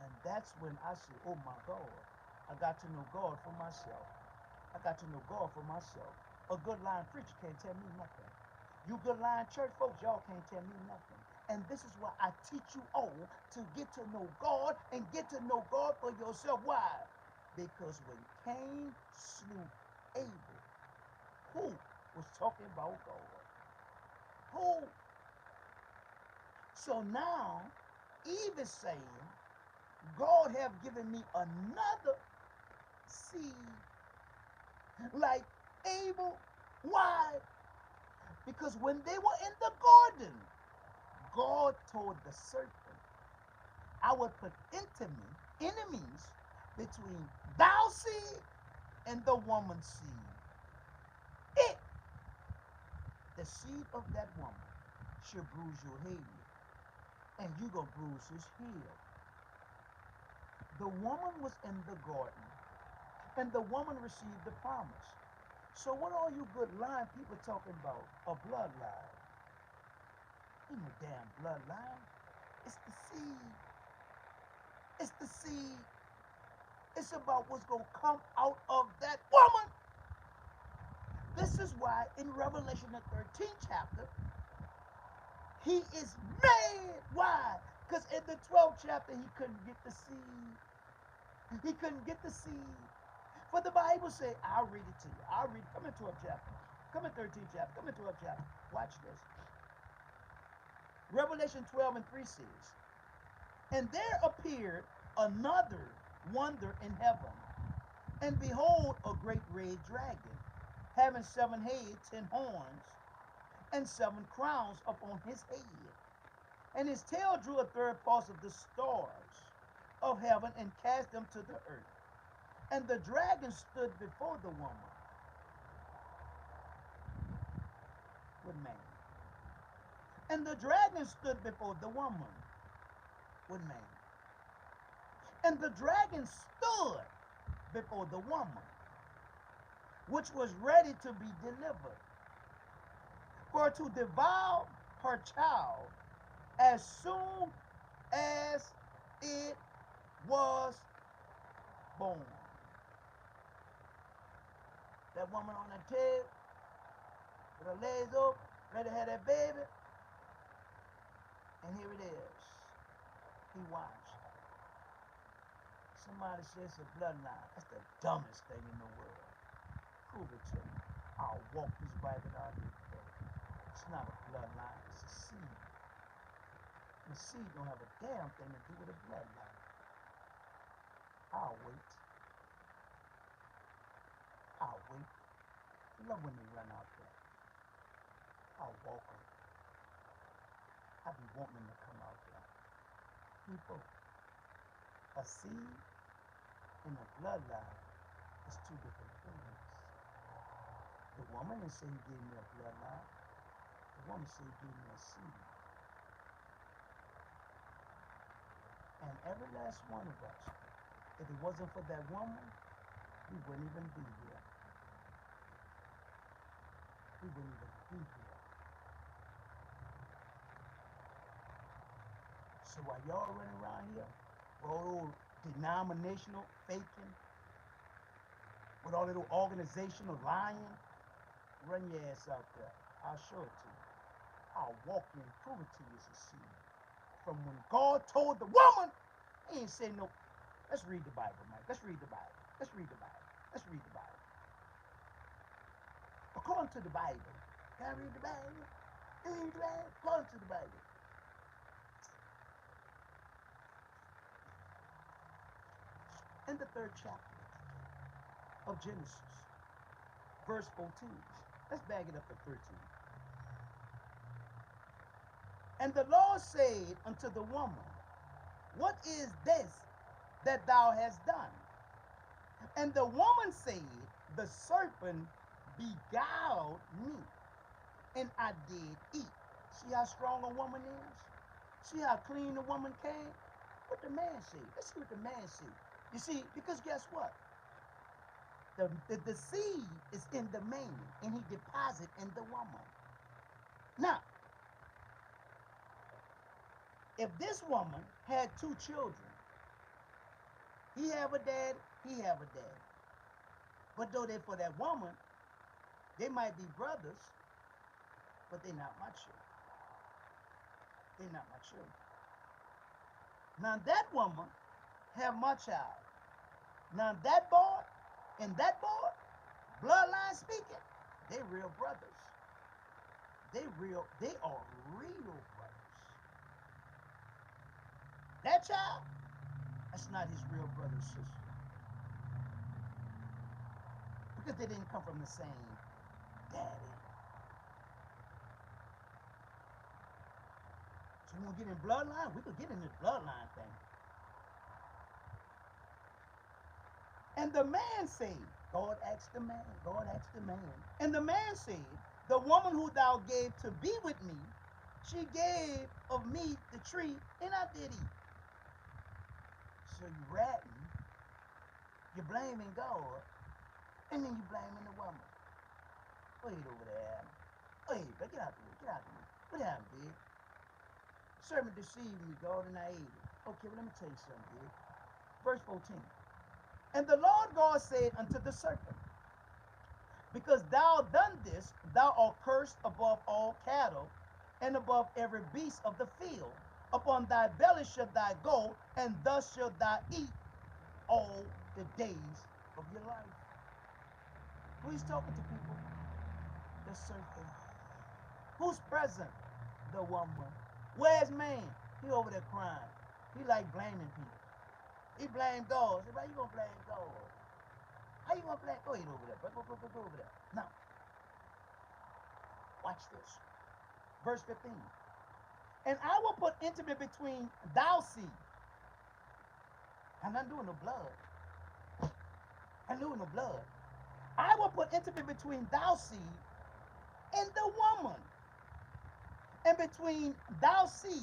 And that's when I said, oh my God, I got to know God for myself. I got to know God for myself. A good lying preacher can't tell me nothing. You good lying church folks, y'all can't tell me nothing. And this is why I teach you all to get to know God and get to know God for yourself. Why? Because when Cain slew Abel, who was talking about God? Who? So now, Eve is saying, God have given me another seed like Abel. Why? Because when they were in the garden, God told the serpent, I would put enemies between thou seed and the woman's seed. It, the seed of that woman, shall bruise your head, and you gonna bruise his heel. The woman was in the garden, and the woman received the promise. So what are you good lying people talking about? A bloodline. Ain't no damn bloodline. It's the seed. It's the seed. It's about what's going to come out of that woman. This is why in Revelation the 13th chapter, he is mad. Why? Because in the 12th chapter, he couldn't get the seed. He couldn't get the seed. For the Bible say, I'll read it to you. I'll read it. Come into a chapter. Come in 13th chapter. Come into a chapter. Watch this. Revelation 12 and 3 says, and there appeared another wonder in heaven, and behold, a great red dragon, having 7 heads, 10 horns, and 7 crowns upon his head. And his tail drew a third part of the stars of heaven and cast them to the earth. And the dragon stood before the woman with man. And the dragon stood before the woman with man. And the dragon stood before the woman, which was ready to be delivered, for to devour her child as soon as it was born. That woman on that table, with her legs open, ready to have that baby, and here it is. He watched. Somebody says it's a bloodline. That's the dumbest thing in the world. Prove it to me. I'll walk this Bible out here today. It's not a bloodline, it's a seed. The seed don't have a damn thing to do with a bloodline. I'll wait. I'll wait. I love when they run out there. I'll walk them. I be wanting them to come out there. People, a seed and a bloodline is 2 different things. The woman didn't say he gave me a bloodline. The woman said he gave me a seed. And every last one of us, if it wasn't for that woman, we wouldn't even be here. We wouldn't even be here. So while y'all running around here, with all those denominational faking, with all little organizational lying, run your ass out there. I'll show it to you. I'll walk you and prove it to you as a seed. From when God told the woman, he ain't say no. Let's read the Bible, Mike. Let's read the Bible. Let's read the Bible. Let's read the Bible. According to the Bible. Can I read the Bible? Can I read the Bible? According to the Bible. In the 3rd chapter of Genesis, verse 14. Let's bag it up to 13. And the Lord said unto the woman, what is this that thou hast done? And the woman said, the serpent beguiled me, and I did eat. See how strong a woman is? See how clean a woman came? What the man said. Let's see what the man said. You see, because guess what? The seed is in the man, and he deposits in the woman. Now, if this woman had 2 children, he have a dad, he have a dad. But though they're for that woman, they might be brothers, but they're not my children. They're not my children. Now that woman have my child. Now that boy and that boy, bloodline speaking, they real brothers. They are real brothers. That child, that's not his real brother or sister. Because they didn't come from the same daddy. So we gonna get in bloodline? We could get in this bloodline thing. And the man said, God asked the man, and the man said, the woman who thou gave to be with me, she gave of me the tree, and I did eat. So you ratting, you're blaming God, and then you blaming the woman. Wait over there, Adam. Wait, but get out the way, get out the way. What happened, big? Serpent deceived me, God, and I ate it. Okay, well, let me tell you something, big. Verse 14. And the Lord God said unto the serpent, because thou done this, thou art cursed above all cattle, and above every beast of the field. Upon thy belly shalt thou go, and thus shalt thou eat all the days of your life. Who's talking to people? The serpent. Who's present? The woman. Where's man? He over there crying. He like blaming people. He blamed God. Say, why you gonna blame God? How you gonna blame? Go ahead over there. Go over there. Now, watch this. Verse 15. And I will put intimacy between thou seed. I'm not doing no blood. I'm doing no blood. I will put intimacy between thou seed and the woman, and between thou seed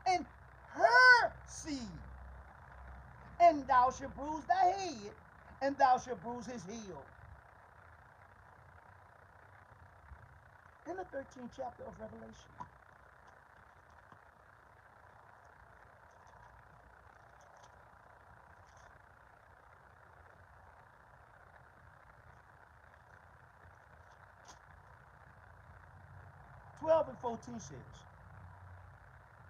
and her seed. And thou shalt bruise thy head, and thou shalt bruise his heel. In the 13th chapter of Revelation. And 14 says,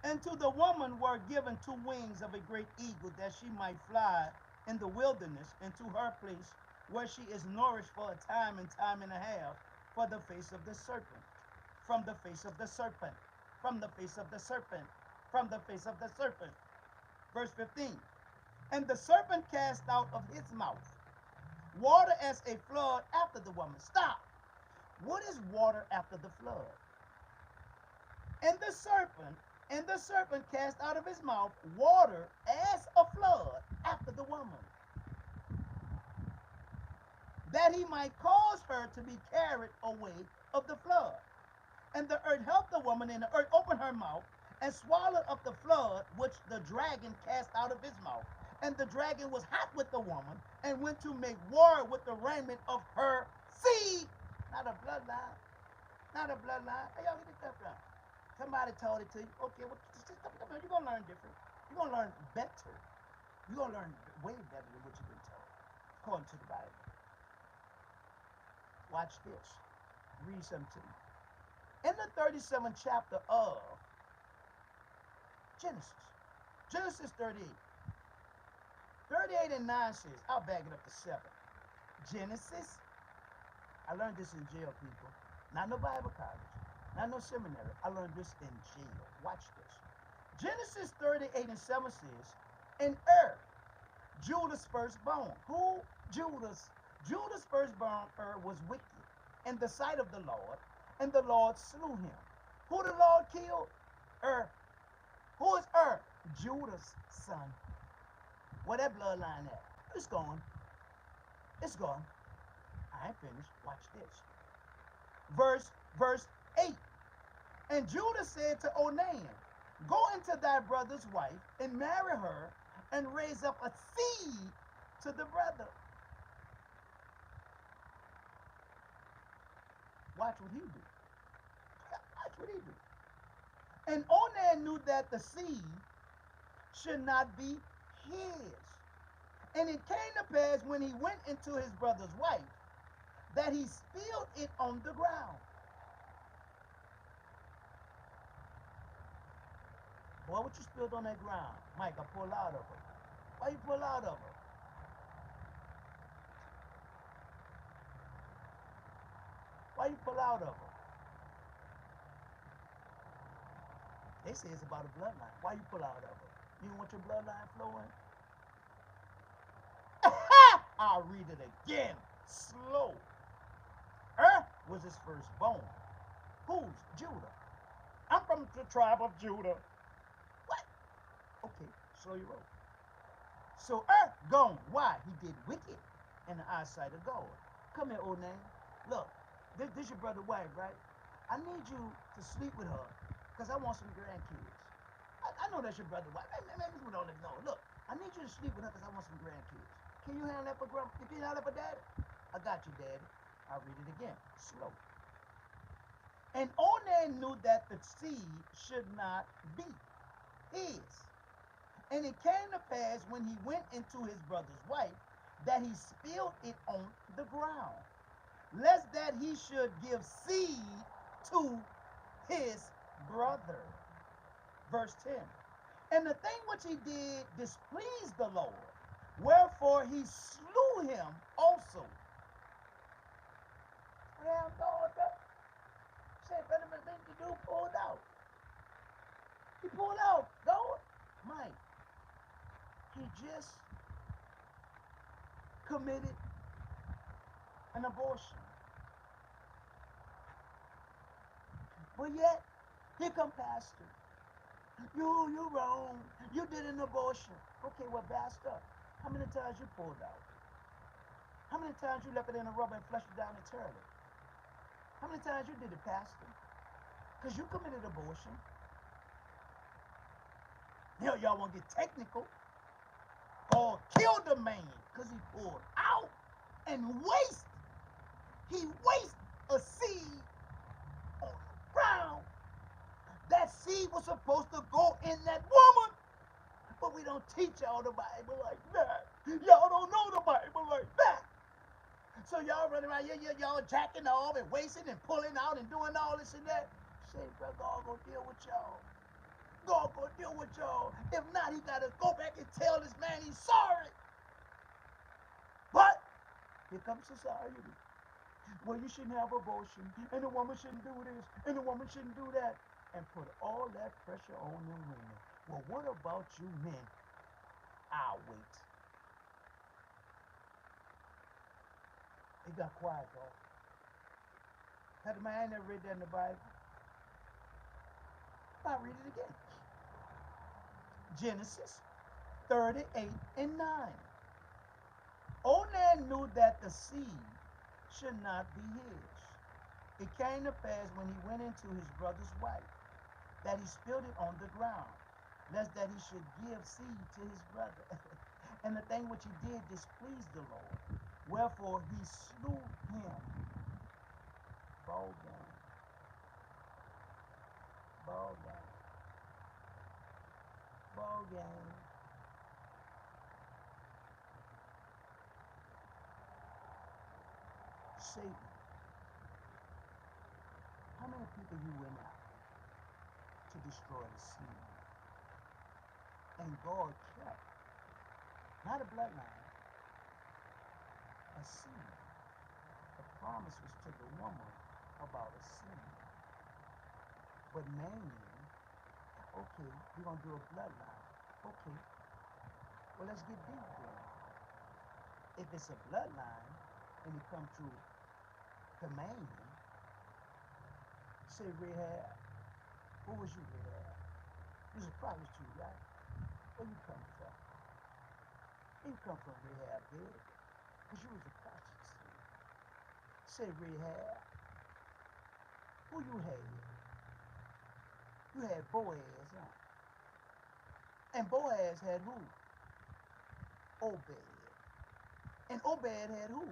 and to the woman were given 2 wings of a great eagle, that she might fly in the wilderness into her place, where she is nourished for a time and a half, for the face of the serpent, from the face of the serpent, from the face of the serpent, from the face of the serpent. Verse 15. And the serpent cast out of his mouth water as a flood after the woman. Stop. What is water after the flood? And the serpent cast out of his mouth water as a flood after the woman, that he might cause her to be carried away of the flood. And the earth helped the woman, and the earth opened her mouth and swallowed up the flood which the dragon cast out of his mouth. And the dragon was hot with the woman and went to make war with the remnant of her seed. Not a bloodline. Not a bloodline. Hey, y'all get that from? Somebody told it to you. Okay, well, you're going to learn different. You're going to learn better. You're going to learn way better than what you've been told, according to the Bible. Watch this. Read something to you. In the 37th chapter of Genesis, Genesis 38. 38 and 9 says, I'll back it up to 7. Genesis, I learned this in jail, people. Not no Bible college, not no seminary. I learned this in jail. Watch this. Genesis 38 and 7 says, and Judah's firstborn. Who? Judas. Judah's firstborn, was wicked in the sight of the Lord, and the Lord slew him. Who the Lord killed? Who is Judah's son. Where that bloodline at? It's gone. It's gone. I ain't finished. Watch this. Verse 8. And Judah said to Onan, go into thy brother's wife and marry her and raise up a seed to the brother. Watch what he do. Watch what he do. And Onan knew that the seed should not be his. And it came to pass when he went into his brother's wife that he spilled it on the ground. Boy, what you spilled on that ground? Mike, I pull out of her. Why you pull out of her? Why you pull out of her? They say it's about a bloodline. Why you pull out of her? You don't want your bloodline flowing? I'll read it again. Slow. Was his firstborn. Who's? Judah. I'm from the tribe of Judah. What? Okay, slow your roll. So gone. Why? He did wicked in the eyesight of God. Come here, old name. Look, this your brother's wife, right? I need you to sleep with her because I want some grandkids. I know that's your brother's wife. Maybe we don't know. Look, I need you to sleep with her because I want some grandkids. Can you handle that for grandpa? Can you handle that for daddy? I got you, daddy. I'll read it again. Slow. And Onan knew that the seed should not be his. And it came to pass when he went into his brother's wife that he spilled it on the ground, lest that he should give seed to his brother. Verse 10. And the thing which he did displeased the Lord, wherefore he slew him also. Well, God, said, better than the dude pulled out. He pulled out. God, Mike, he just committed an abortion. But yet, here come pastor. You wrong. You did an abortion. Okay, well, pastor, how many times you pulled out? How many times you left it in a rubber and flushed it down internally? How many times you did it, pastor? Because you committed abortion. Y'all want to get technical. Or kill the man because he pulled out and waste. He wasted a seed on the ground. That seed was supposed to go in that woman. But we don't teach y'all the Bible like that. Y'all don't know the Bible like that. So y'all running around, y'all jacking off and wasting and pulling out and doing all this and that. Say, bro, God gonna deal with y'all. God gonna deal with y'all. If not, he gotta go back and tell this man he's sorry. But here comes society. Well, you shouldn't have abortion, and the woman shouldn't do this, and the woman shouldn't do that, and put all that pressure on them women. Well, what about you men? I'll wait. It got quiet, though. Had the man never read that in the Bible? I'll read it again. Genesis 38 and 9. Onan knew that the seed should not be his. It came to pass when he went into his brother's wife that he spilled it on the ground, lest that he should give seed to his brother. And the thing which he did displeased the Lord. Wherefore he slew him. Ball game. Ball game. Ball game. Satan, how many people you went out to destroy the seed? And God kept, not a bloodline, a seed. The promise was to the woman about a seed. But man, okay, we're going to do a bloodline. Okay, well, let's get deep then. If it's a bloodline and it comes through the man, say Rahab, who was you, Rahab? You was a prostitute, right? Where you come from? You come from Rahab, big, because you was a prostitute. Say Rahab, who you had? You had Boaz, huh? And Boaz had who? Obed. And Obed had who?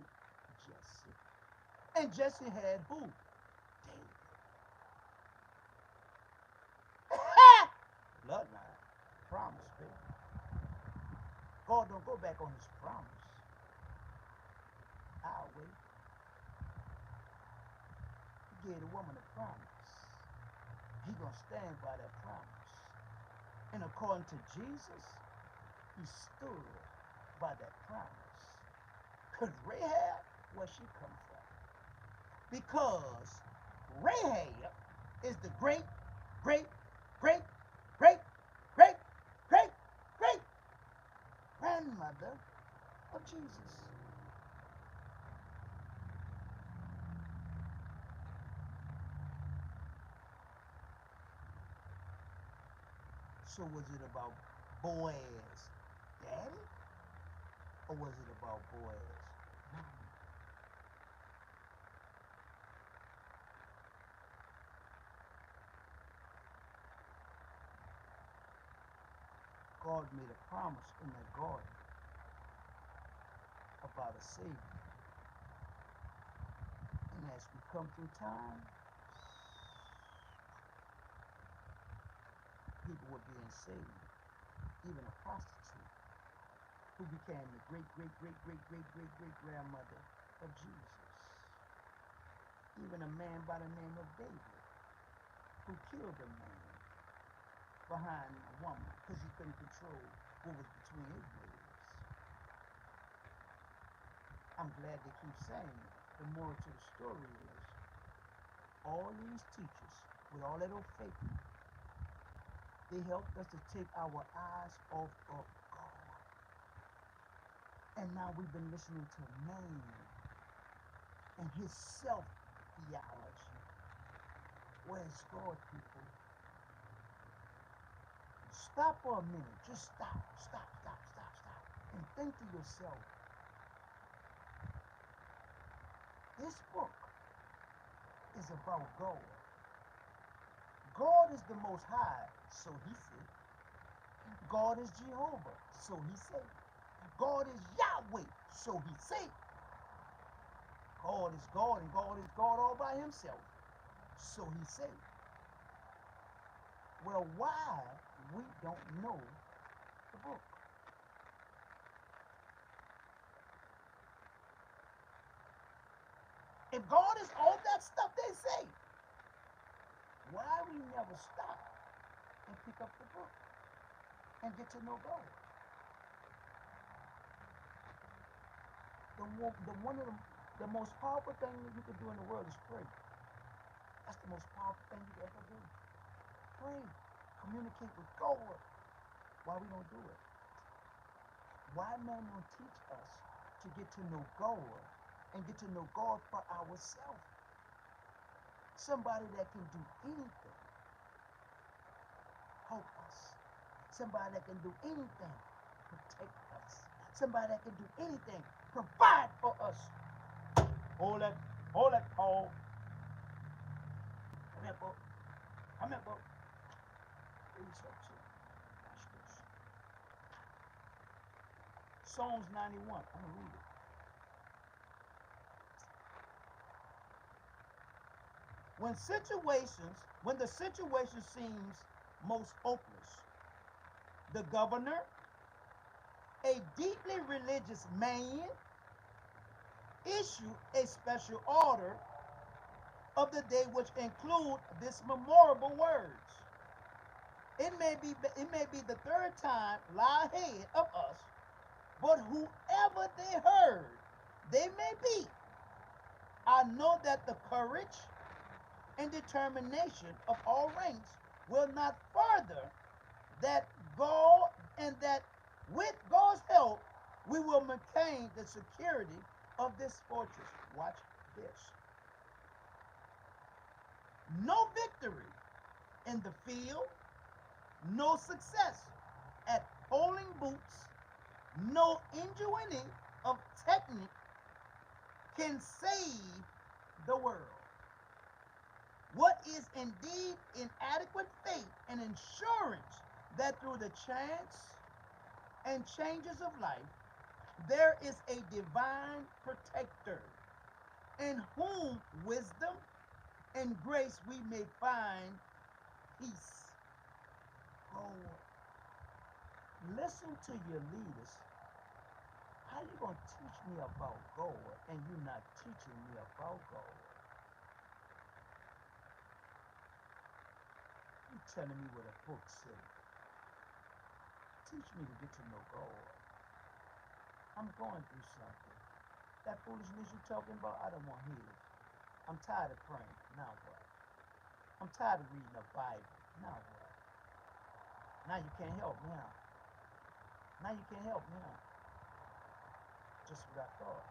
Jesse. And Jesse had who? David. Bloodline. Promise, baby. God don't go back on his promise. I'll wait. He gave the woman a promise. He gonna stand by that promise. And according to Jesus, he stood by that promise. Because Rahab, where she come from? Because Rahab is the great, great, great, great, great, great, great grandmother of Jesus. So was it about Boaz, daddy? Or was it about Boaz, mommy? God made a promise in that garden about a Savior. And as we come through time, people were being saved. Even a prostitute who became the great, great, great, great, great, great, great grandmother of Jesus. Even a man by the name of David who killed a man behind a woman because he couldn't control what was between his legs. I'm glad they keep saying it. The moral to the story is all these teachers with all that old faking, they helped us to take our eyes off of God. And now we've been listening to man and his self-theology. Where's God, people? Stop for a minute. Just stop. And think to yourself, this book is about God. God is the Most High, so he said. God is Jehovah, so he said. God is Yahweh, so he said. God is God, and God is God all by himself, so he said. Well, why we don't know the book? If God is all that stuff they say, why we never stop and pick up the book and get to know God? One of the most powerful thing you can do in the world is pray. That's the most powerful thing you can ever do. Pray. Communicate with God. Why we don't do it? Why man don't teach us to get to know God and get to know God for ourselves? Somebody that can do anything, help us. Somebody that can do anything, protect us. Somebody that can do anything, provide for us. Hold that, Paul. Come here, Paul. Psalms 91. I'm going to read it. When the situation seems most hopeless, the governor, a deeply religious man, issued a special order of the day which include this memorable words. It may be the third time lie ahead of us, but whoever they heard, they may be. I know that the courage and determination of all ranks will not further that God and that with God's help we will maintain the security of this fortress. Watch this. No victory in the field, no success at polling booths, no ingenuity of technique can save the world. What is indeed inadequate faith and assurance that through the chance and changes of life, there is a divine protector in whom wisdom and grace we may find peace. Oh, listen to your leaders. How you gonna teach me about God and you not teaching me about God? You telling me what a book says. Teach me to get to know God. I'm going through something. That foolishness you talking about, I don't want to hear it. I'm tired of praying. Now what? I'm tired of reading the Bible. Now what? Now you can't help me out. Now you can't help me out. Just what I thought.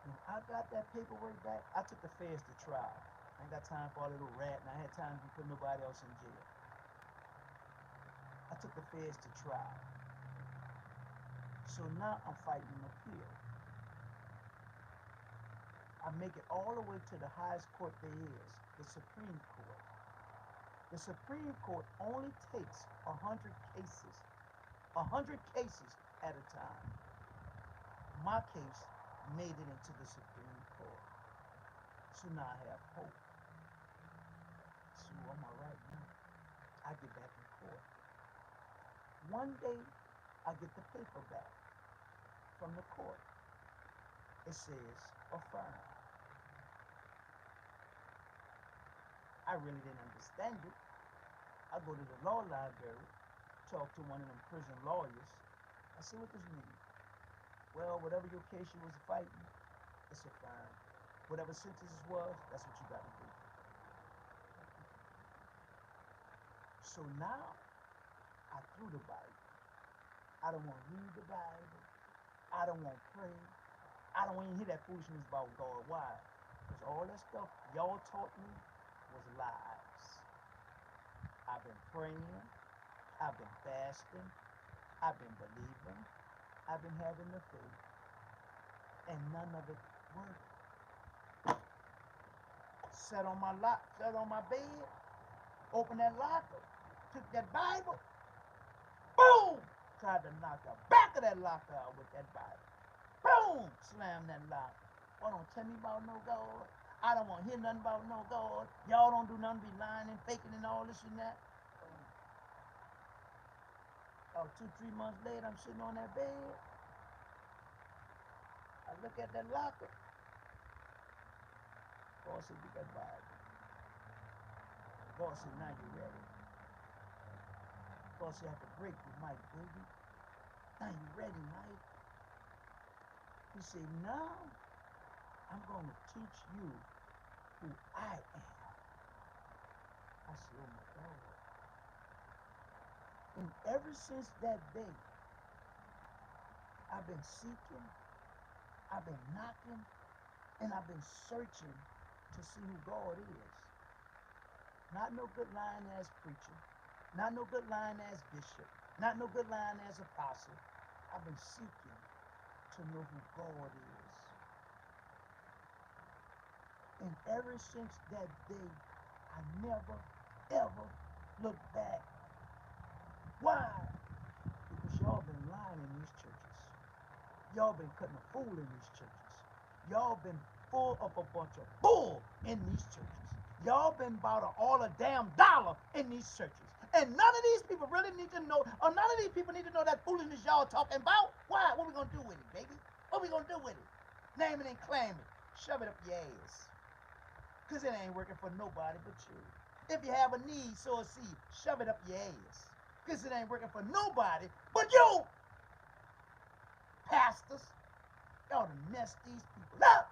When I got that paperwork back, I took the feds to trial. I ain't got time for all that little rat, and I had time to put nobody else in jail. I took the feds to trial. So now I'm fighting an appeal. I make it all the way to the highest court there is, the Supreme Court. The Supreme Court only takes 100 cases, 100 cases at a time. My case made it into the Supreme Court. So now I have hope. So I'm all right now. I get back in court. One day, I get the paper back from the court. It says, affirm. I really didn't understand it. I go to the law library, talk to one of them prison lawyers. I say, what does this mean? Well, whatever your case you was fighting, it's affirmed. Whatever sentence was, that's what you got to do. So now, I threw the Bible. I don't want to read the Bible. I don't want to pray. I don't want to hear that foolishness about God. Why? Because all that stuff y'all taught me was lies. I've been praying. I've been fasting. I've been believing. I've been having the faith. And none of it worked. Sat on my bed, opened that locker, took that Bible, boom! Tried to knock the back of that locker out with that Bible. Boom! Slammed that locker. Well, don't tell me about no God. I don't want to hear nothing about no God. Y'all don't do nothing, be lying and faking and all this and that. About 2-3 months later, I'm sitting on that bed. I look at that locker. God said, get that Bible. God said, now you're ready. God said, I have to break you, Mike, baby. Now you ready, Mike? He said, now I'm going to teach you who I am. I said, oh my God. And ever since that day, I've been seeking, I've been knocking, and I've been searching to see who God is. Not no good lying ass preacher, not no good lying ass bishop, not no good lying ass apostle. I've been seeking to know who God is. And ever since that day, I never, ever looked back. Why? Because y'all been lying in these churches. Y'all been cutting a fool in these churches. Y'all been full of a bunch of bull in these churches. Y'all been about all a damn dollar in these churches. And none of these people really need to know, or none of these people need to know that foolishness y'all talking about. Why? What we gonna do with it, baby? What we gonna do with it? Name it and claim it. Shove it up your ass. Because it ain't working for nobody but you. If you have a need, sow a seed. Shove it up your ass. Because it ain't working for nobody but you. Pastors, y'all done messed these people up.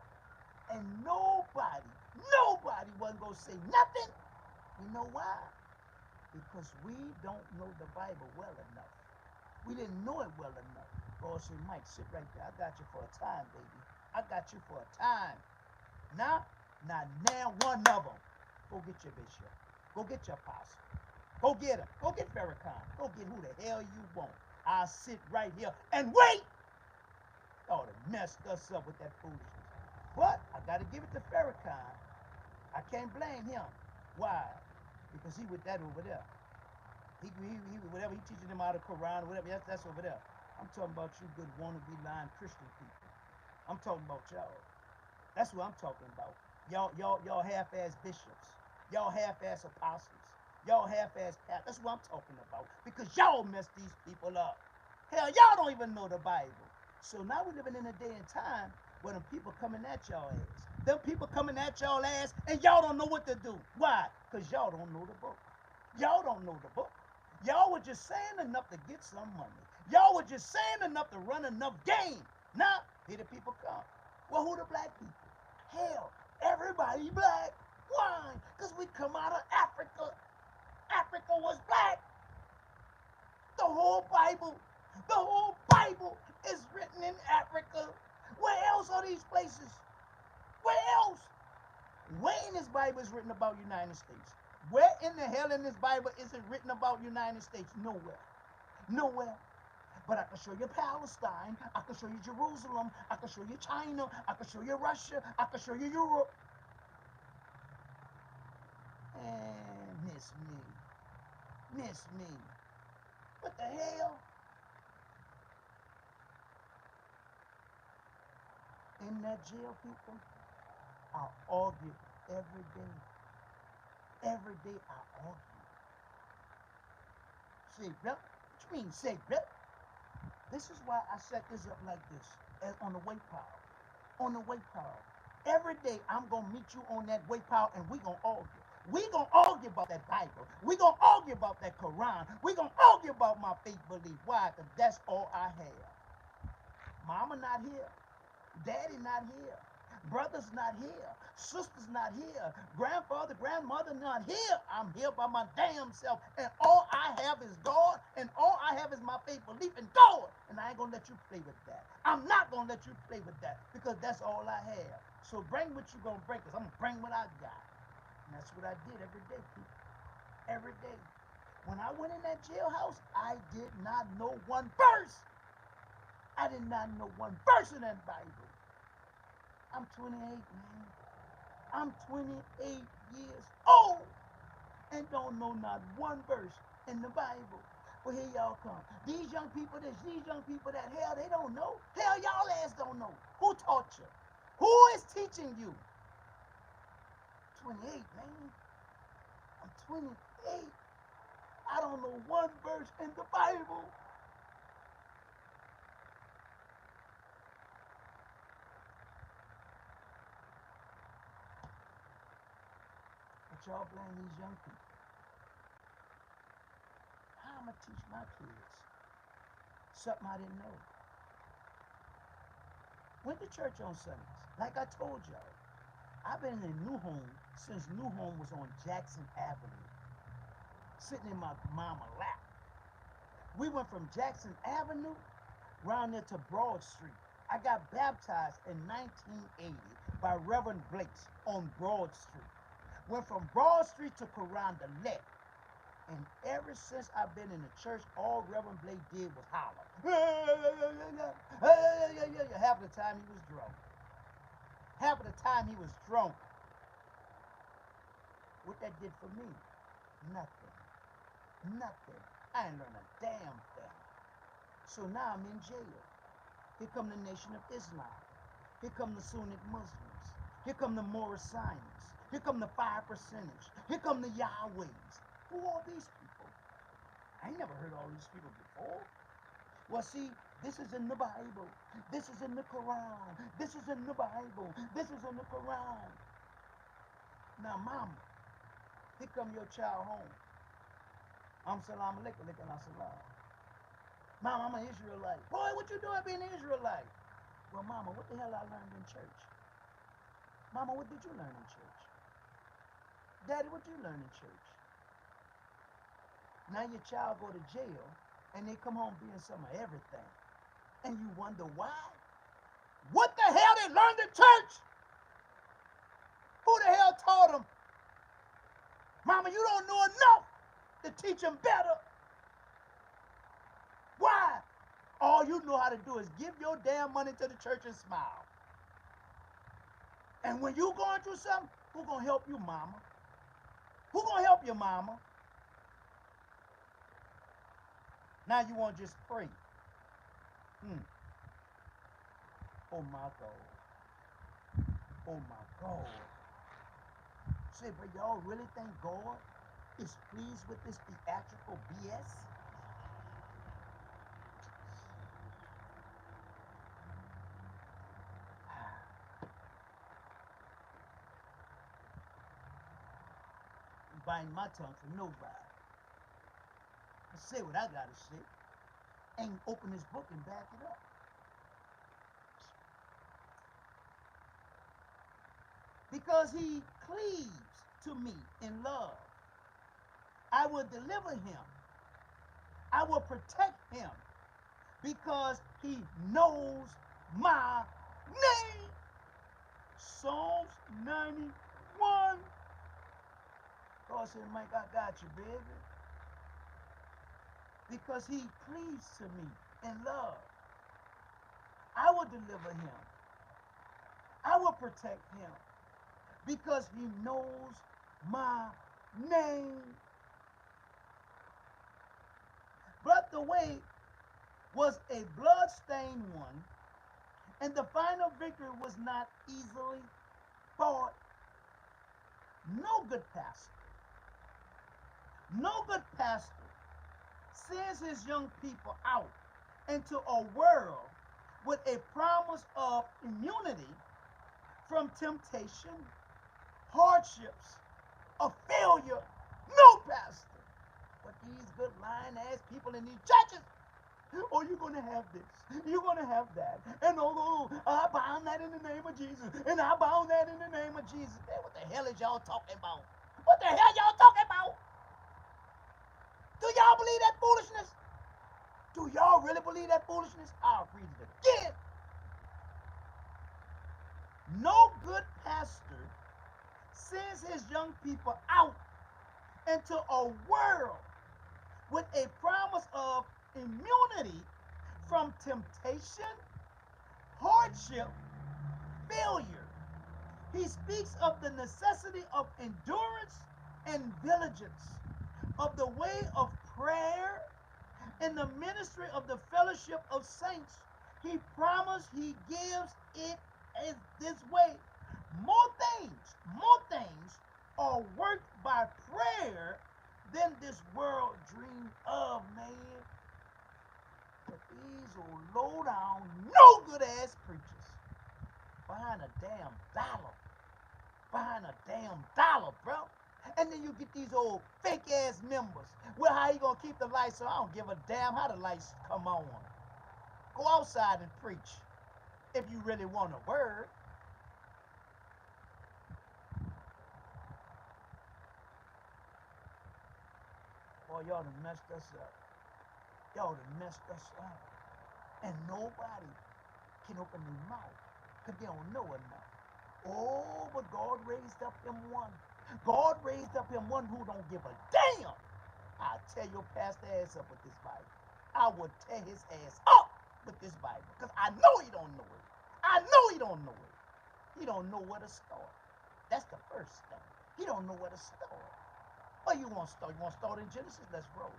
And nobody wasn't going to say nothing. You know why? Because we don't know the Bible well enough. We didn't know it well enough. God said, Mike, sit right there. I got you for a time, baby. I got you for a time. Now one of them. Go get your bishop. Go get your apostle. Go get him. Go get Farrakhan. Go get who the hell you want. I'll sit right here and wait. Oh, they messed us up with that foolishness. But I got to give it to Farrakhan. I can't blame him. Why? Because he with that over there. He whatever he teaching them out of Quran or whatever. That's over there. I'm talking about you good wannabe lying Christian people. I'm talking about y'all. That's what I'm talking about. Y'all half-ass bishops. Y'all half-ass apostles. Y'all half-ass pastors. That's what I'm talking about. Because y'all mess these people up. Hell, y'all don't even know the Bible. So now we're living in a day and time where them people coming at y'all ass. Them people coming at y'all ass and y'all don't know what to do. Why? Because y'all don't know the book. Y'all don't know the book. Y'all were just saying enough to get some money. Y'all were just saying enough to run enough game. Now, here the people come. Well, who the black people? Hell, everybody black. Why? Because we come out of Africa. Africa was black. The whole Bible is written in Africa. Where else are these places? Where else? Where in this Bible is written about United States? Where in the hell in this Bible is it written about United States? Nowhere. Nowhere. But I can show you Palestine. I can show you Jerusalem. I can show you China. I can show you Russia. I can show you Europe. And miss me. Miss me. What the hell? In that jail, people, I argue every day. Every day I argue. Say, bro, what you mean, say, bro? This is why I set this up like this, as on the weight pile. On the weight pile. Every day I'm going to meet you on that weight pile and we going to argue. We going to argue about that Bible. We going to argue about that Quran. We going to argue about my faith belief. Why? Because that's all I have. Mama not here. Daddy not here. Brother's not here. Sister's not here. Grandfather, grandmother not here. I'm here by my damn self. And all I have is God. And all I have is my faith belief in God. And I ain't going to let you play with that. I'm not going to let you play with that. Because that's all I have. So bring what you going to bring. Because I'm going to bring what I got. And that's what I did every day, people. Every day. When I went in that jailhouse, I did not know one verse. I did not know one verse in that Bible. I'm 28, man. I'm 28 years old and don't know not one verse in the Bible. Well, here y'all come. These young people this, these young people that. Hell, they don't know. Hell, y'all ass don't know. Who taught you? Who is teaching you? 28, man. I'm 28. I don't know one verse in the Bible. But y'all blame these young people. How am I teach my kids something I didn't know? Went to church on Sundays. Like I told y'all, I've been in New Home since New Home was on Jackson Avenue, sitting in my mama lap. We went from Jackson Avenue round there to Broad Street. I got baptized in 1980 by Reverend Blakes on Broad Street. Went from Broad Street to Carondelet. And ever since I've been in the church, all Reverend Blake did was holler. Half of the time he was drunk. Half of the time he was drunk. What that did for me? Nothing. Nothing. I ain't learned a damn thing. So now I'm in jail. Here come the Nation of Islam. Here come the Sunni Muslims. Here come the Morassians. Here come the 5%ers. Here come the Yahwehs. Who are these people? I ain't never heard all these people before. Well, see, this is in the Bible. This is in the Quran. This is in the Bible. This is in the Quran. Now, mama, here come your child home. I'm salam alaikum, alaikum assalam. Mama, I'm an Israelite. Boy, what you doing being an Israelite? Well, mama, what the hell I learned in church? Mama, what did you learn in church? Daddy, what you learn in church? Now your child go to jail and they come home being some of everything. And you wonder why? What the hell they learned in church? Who the hell taught them? Mama, you don't know enough to teach them better. Why? All you know how to do is give your damn money to the church and smile. And when you going through something, who gonna help you, mama? Who gonna help you, mama? Now you want to just pray. Oh my God. Oh my God. Say, but y'all really think God is pleased with this theatrical BS? Bind my tongue for nobody. I say what I gotta say. And open this book and back it up. Because he cleaves to me in love. I will deliver him. I will protect him because he knows my name. Psalms 91. God said, Mike, I got you, baby. Because he cleaves to me in love. I will deliver him. I will protect him because he knows my name. But the way was a blood-stained one, and the final victory was not easily bought. No good pastor sends his young people out into a world with a promise of immunity from temptation, hardships, of failure. No pastor. But these good lying-ass people in these churches, oh, you're going to have this. You're going to have that. And oh, I bound that in the name of Jesus. And I bound that in the name of Jesus. Hey, what the hell is y'all talking about? What the hell y'all talking about? Do y'all believe that foolishness? Do y'all really believe that foolishness? I'll read it again. No good pastor sends his young people out into a world with a promise of immunity from temptation, hardship, failure. He speaks of the necessity of endurance and diligence, of the way of prayer, and the ministry of the fellowship of saints. He promised he gives it as this way. More things are worked by prayer than this world dreamed of, man. But these old low down, no good ass preachers behind a damn dollar, bro. And then you get these old fake ass members. Well, how you gonna keep the lights on? I don't give a damn how the lights come on. Go outside and preach if you really want a word. Boy, y'all done messed us up. Y'all done messed us up. And nobody can open their mouth because they don't know enough. Oh, but God raised up him one. God raised up him one who don't give a damn. I'll tear your pastor ass up with this Bible. I will tear his ass up with this Bible because I know he don't know it. I know he don't know it. He don't know where to start. That's the first thing. He don't know where to start. Well, you want to start? You want to start in Genesis? Let's roll.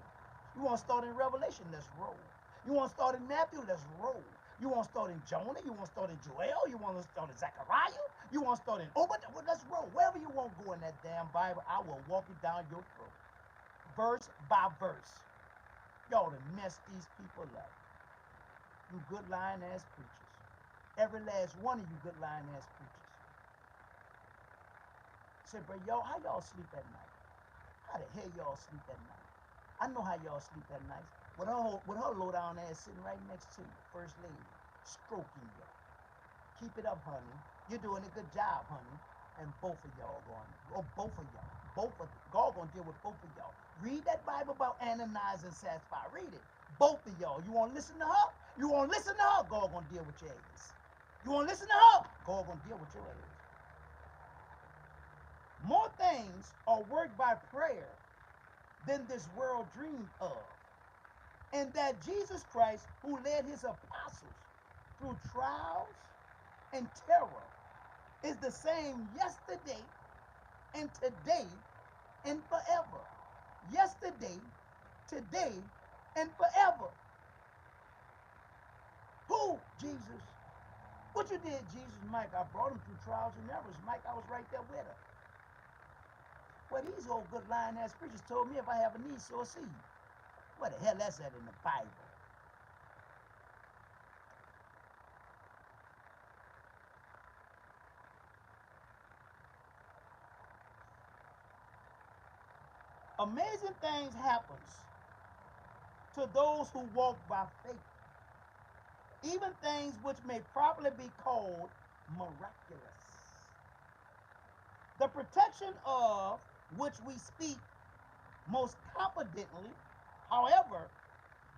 You want to start in Revelation? Let's roll. You want to start in Matthew? Let's roll. You want to start in Jonah? You want to start in Joel? You want to start in Zechariah? You want to start in Obadiah? Well, let's roll. Wherever you want to go in that damn Bible, I will walk it down your throat, verse by verse. Y'all to mess these people up. You good lying ass preachers. Every last one of you good lying ass preachers. Say, bro, y'all, how y'all sleep at night? How the hell y'all sleep at night? I know how y'all sleep at night. With her low down ass sitting right next to you, first lady, stroking you. Keep it up, honey. You're doing a good job, honey. And both of y'all both of y'all. God gonna deal with both of y'all. Read that Bible about Ananias and Sapphira. Read it. Both of y'all. You want to listen to her? You want to listen to her? God gonna deal with your ass. You want to listen to her? God gonna deal with your ass. More things are worked by prayer than this world dreamed of. And that Jesus Christ, who led his apostles through trials and terror, is the same yesterday and today and forever. Yesterday, today, and forever. Who? Jesus. What you did, Jesus? Mike, I brought him through trials and errors. Mike, I was right there with her. Well, these old good lying ass preachers told me if I have a need, sow a seed. What the hell that's that in the Bible? Amazing things happens to those who walk by faith. Even things which may properly be called miraculous. The protection of which we speak most confidently, however,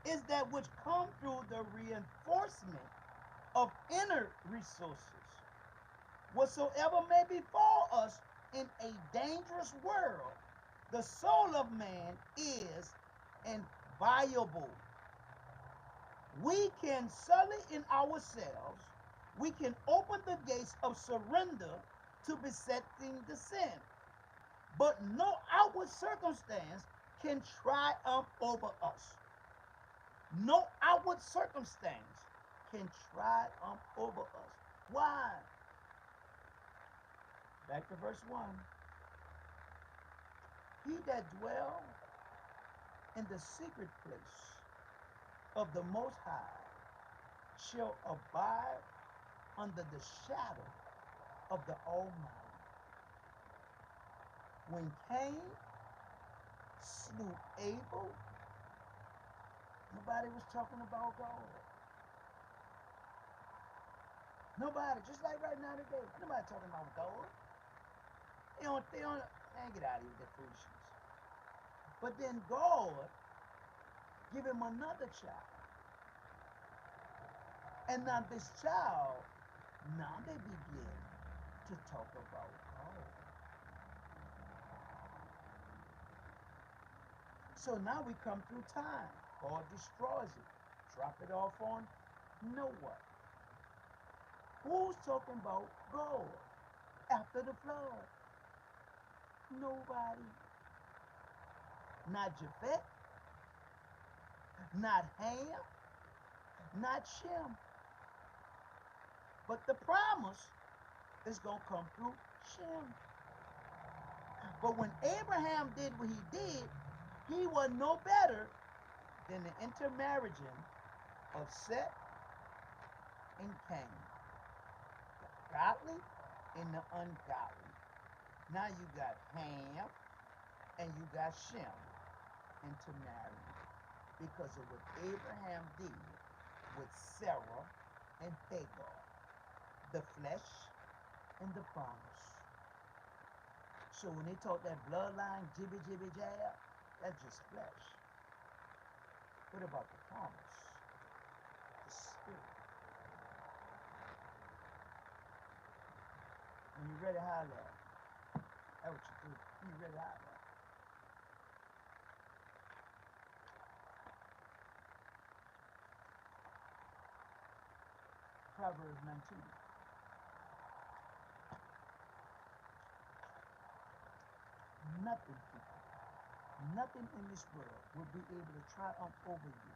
is that which come through the reinforcement of inner resources. Whatsoever may befall us in a dangerous world, the soul of man is inviolable. We can sully in ourselves, we can open the gates of surrender to besetting the sin. But no outward circumstance can triumph over us. No outward circumstance can triumph over us. Why? Back to verse 1. He that dwell in the secret place of the Most High shall abide under the shadow of the Almighty. When Cain slew Abel, nobody was talking about God. Nobody, just like right now today, nobody talking about God. They don't get out of here with that foolishness. But then God give him another child. And now this child, now they begin to talk about God. So now we come through time. God destroys it. Drop it off on Noah. Who's talking about God after the flood? Nobody. Not Japheth, not Ham, not Shem. But the promise is going to come through Shem. But when Abraham did what he did, he was no better than the intermarrying of Seth and Cain. The godly and the ungodly. Now you got Ham and you got Shem intermarrying because of what Abraham did with Sarah and Hagar, the flesh and the promise. So when they talk that bloodline, jibby jibby jab, that's just flesh. What about the promise? The spirit. When you ready, holler. That's what you do. When you ready, holler. Proverbs 19. Nothing, people. Nothing in this world will be able to triumph over you.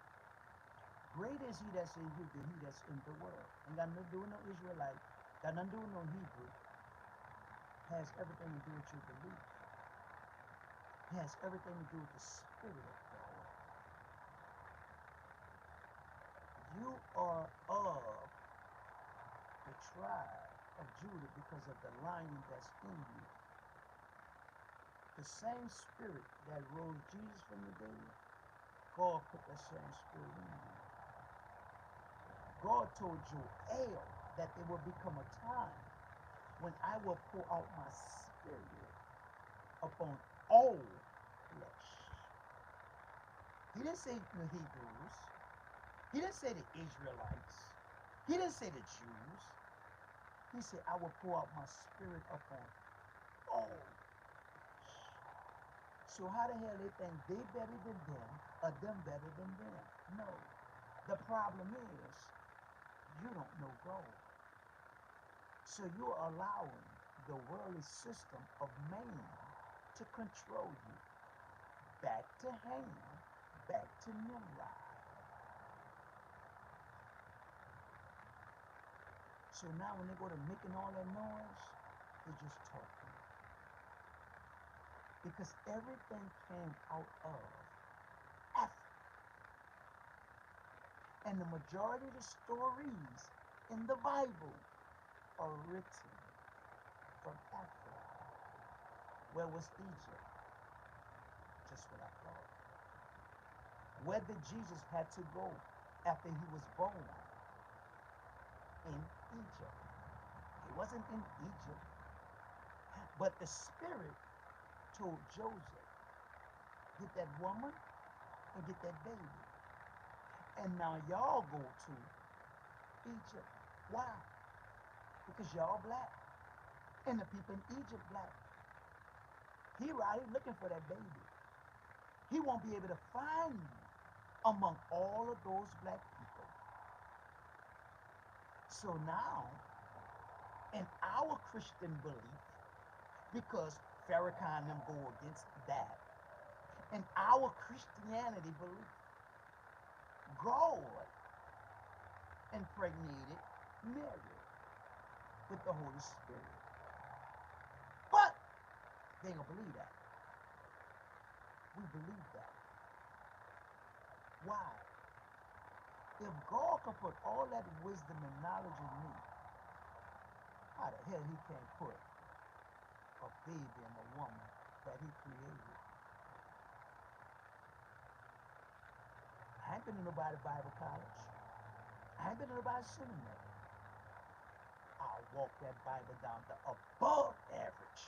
Greater is he that's in you than he that's in the world. Ain't got nothing to do with no Israelite, got nothing to do with no Hebrew. Has everything to do with your belief. It has everything to do with the Spirit of God. You are of the tribe of Judah because of the lion that's in you. The same Spirit that rose Jesus from the dead, God put that same Spirit in you. God told Joel that there will become a time when I will pour out my Spirit upon all flesh. He didn't say the Hebrews. He didn't say the Israelites. He didn't say the Jews. He said, I will pour out my Spirit upon all flesh. So how the hell they think they better than them or them better than them? No. The problem is you don't know God. So you're allowing the worldly system of man to control you. Back to Ham, back to Nimrod. So now when they go to making all that noise, they're just talking. Because everything came out of Africa. And the majority of the stories in the Bible are written from Africa. Where was Egypt? Just what I thought. Where did Jesus had to go after he was born? In Egypt. He wasn't in Egypt. But the Spirit told Joseph, get that woman and get that baby. And now y'all go to Egypt. Why? Because y'all black. And the people in Egypt black. He right looking for that baby. He won't be able to find you among all of those black people. So now, in our Christian belief, because Farrakhan and them go against that, in our Christianity belief, God impregnated Mary with the Holy Spirit. But they don't believe that. We believe that. Why? If God can put all that wisdom and knowledge in me, how the hell he can't put a baby in a woman that he created? I ain't been to nobody's Bible college. I ain't been to nobody's seminary. I'll walk that Bible down the above average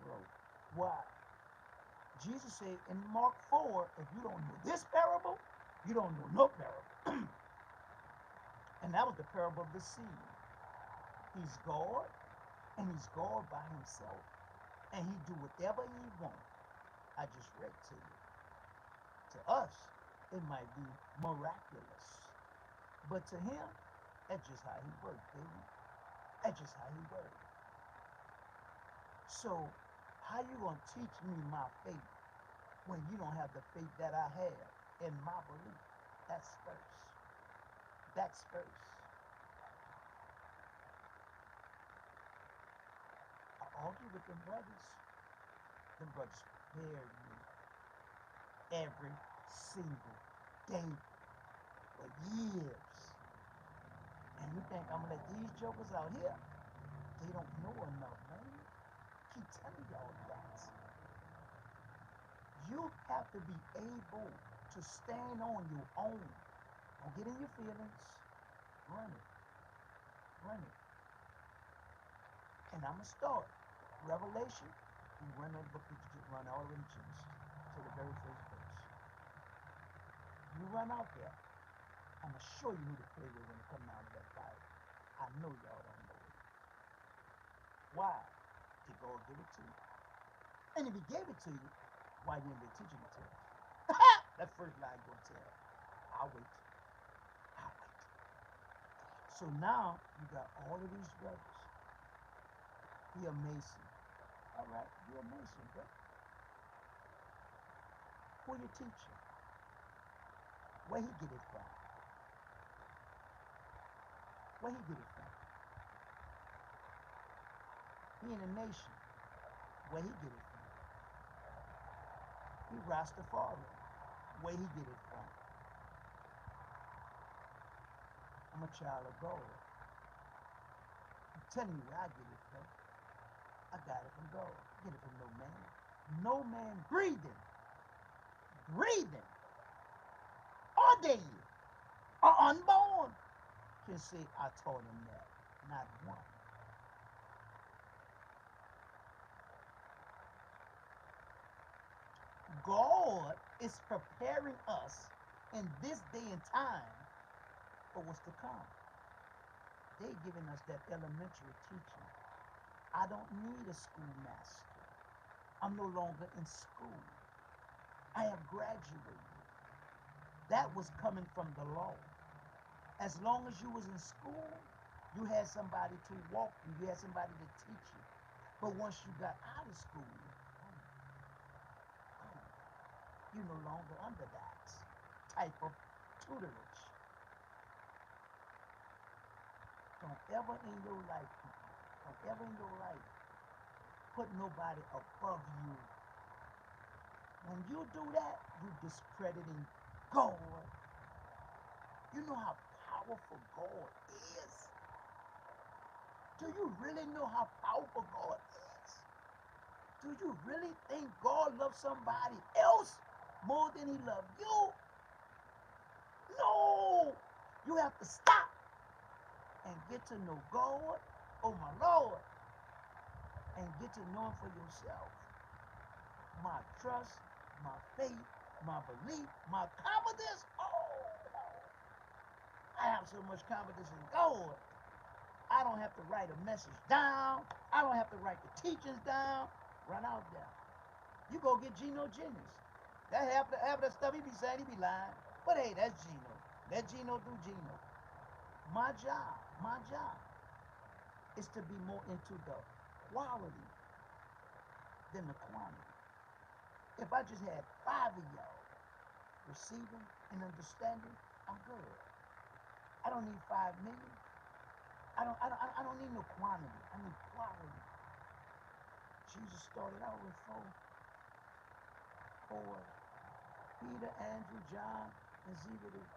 road. Why? Jesus said in Mark 4, if you don't know this parable, you don't know no parable. And that was the parable of the seed. He's God, and he's God by himself. And he do whatever he wants. I just read to you. To us, it might be miraculous. But to him, that's just how he works, baby. That's just how he works. So, how you gonna teach me my faith when you don't have the faith that I have in my belief? That's first. That's first. I argue with them brothers. Them brothers prepared me every single day for years. And you think I'm gonna let these jokers out here? They don't know enough, man. Keep telling y'all that. You have to be able to stand on your own. Don't get in your feelings. Run it. Run it. And I'm going to start. Revelation, you run that book, you run all the way to Genesis, to the very first verse. You run out there, I'm going to show you who to play with when it comes out of that Bible. I know y'all don't know it. Why? Did God give it to you? And if he gave it to you, why you ain't been teaching it to us? That first line going to tell. I'll wait. I'll wait. So now you got all of these brothers. He a Mason. All right, you're a Mason, bro. Who your teacher? Where he get it from? Where he get it from? He in a nation. Where he get it from? He Rastafari. Where he get it from? I'm a child of God. I'm telling you where I get it from. I got it from God. I get it from no man. No man breathing, or dead, or unborn can say I taught him that. Not one. God is preparing us in this day and time for what's to come. They're giving us that elementary teaching. I don't need a schoolmaster. I'm no longer in school. I have graduated. That was coming from the law. As long as you was in school, you had somebody to walk you. You had somebody to teach you. But once you got out of school, you're no longer under that type of tutorage. Don't ever in your life, don't ever in your life put nobody above you. When you do that, you're discrediting God. You know how powerful God is? Do you really know how powerful God is? Do you really think God loves somebody else more than he loves you? No! You have to stop and get to know God, oh my Lord, and get to know him for yourself. My trust, my faith, my belief, my confidence. Oh, I have so much confidence in God. I don't have to write a message down. I don't have to write the teachings down. Run out there. You go get Geno Jennings. That half of that stuff he be saying, he be lying. But hey, that's Geno. Let Geno do Geno. My job is to be more into the quality than the quantity. If I just had 5 of y'all receiving and understanding, I'm good. I don't need 5 million. I don't need no quantity. I need quality. Jesus started out with four. Peter, Andrew, John, and Zebedee.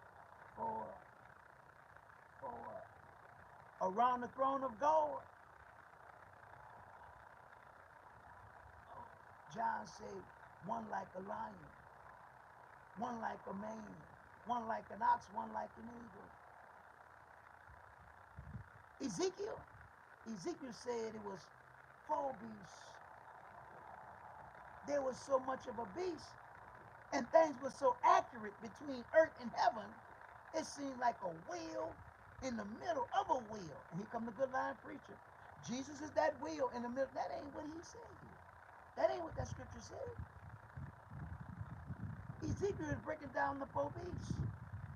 Four. Around the throne of God. John said, one like a lion, one like a man, one like an ox, one like an eagle. Ezekiel said it was 4 beasts. There was so much of a beast, and things were so accurate between earth and heaven, it seemed like a wheel in the middle of a wheel. And here come the good line preacher. Jesus is that wheel in the middle. That ain't what he said. That ain't what that scripture said. Ezekiel is breaking down the 4 beasts.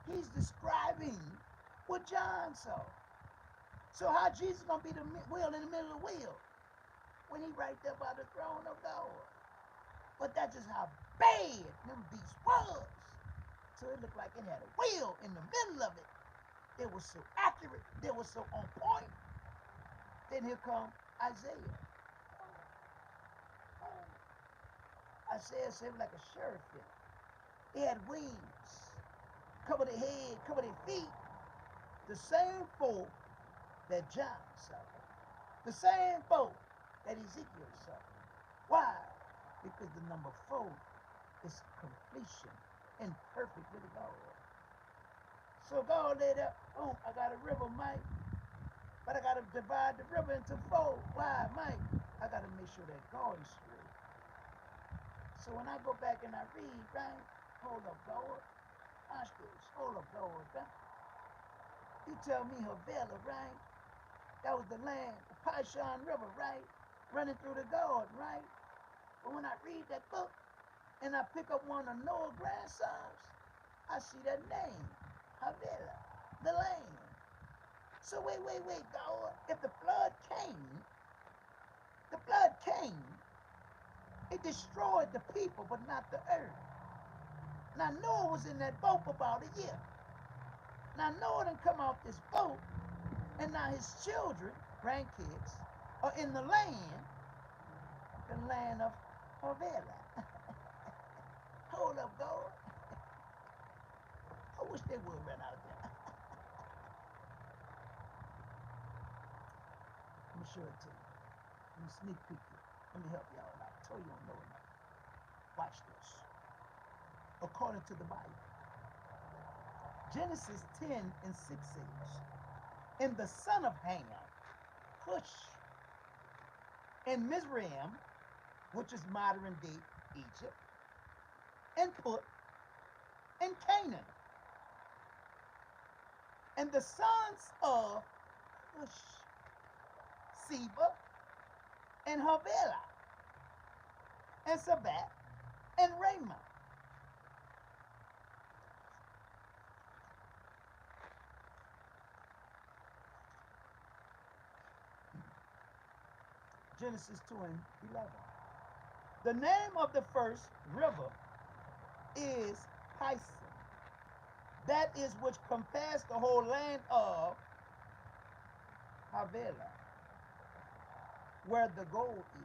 He's describing what John saw. So how Jesus gonna be the wheel in the middle of the wheel when he right there by the throne of God? But that's just how bad them beasts was. So it looked like it had a wheel in the middle of it. It was so accurate. They were so on point. Then here come Isaiah. Isaiah said like a sheriff. He had wings, cover their head, cover their feet. The same 4 that John saw. The same 4 that Ezekiel saw. Why? Because the number 4 is completion and perfect with God. So God laid up, boom, I got a river, Mike. But I got to divide the river into 4. Why, Mike? I got to make sure that God is straight. So when I go back and I read, right? Hold up, God. Watch this. Hold up, God. Right? You tell me Havela, right? That was the land, the Pishon River, right? Running through the garden, right? But when I read that book and I pick up one of Noah's grandsons, I see that name, Havela, the land. So wait, God. If the flood came, it destroyed the people, but not the earth. Now Noah was in that boat for about a year. Now Noah done come off this boat, and now his children, grandkids, are in the land of Havilah. Hold up, God. I wish they would run out there. Let me show it to you. Let me sneak peek it. Let me help y'all out. I told you don't know enough. Watch this. According to the Bible, Genesis 10 and 6 says, and the son of Ham, Cush, and Mizraim, which is modern day Egypt, and Put, and Canaan. And the sons of Cush, Seba, and Havilah, and Sabat, and Raymond. Genesis 2 and 11. The name of the first river is Pison. That is which compassed the whole land of Havilah, where the gold is.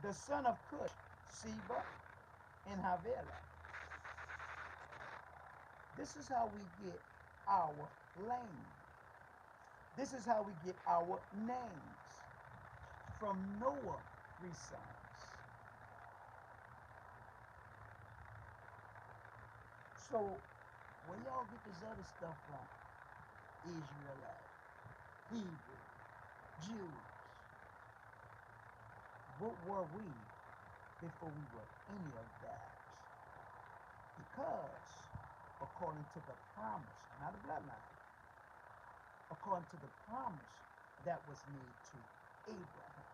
The son of Cush, Seba, and Havilah. This is how we get our land. This is how we get our names. From Noah, 3 sons. So, where y'all get this other stuff from? Israelite, Hebrew, Jews. What were we before we were any of that? Because, according to the promise, not a bloodline, according to the promise that was made to Abraham,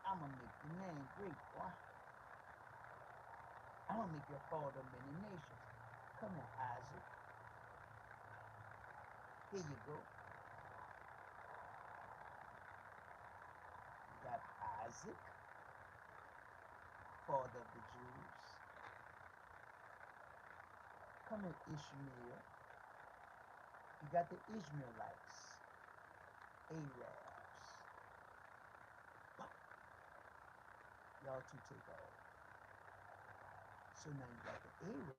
I'm going to make your name great, boy. I'm going to make you a father of many nations. Come on, Isaac. Here you go. You got Isaac, father of the Jews. Come here, Ishmael. You got the Ishmaelites, Arabs. Y'all two take off. So now you got the Arabs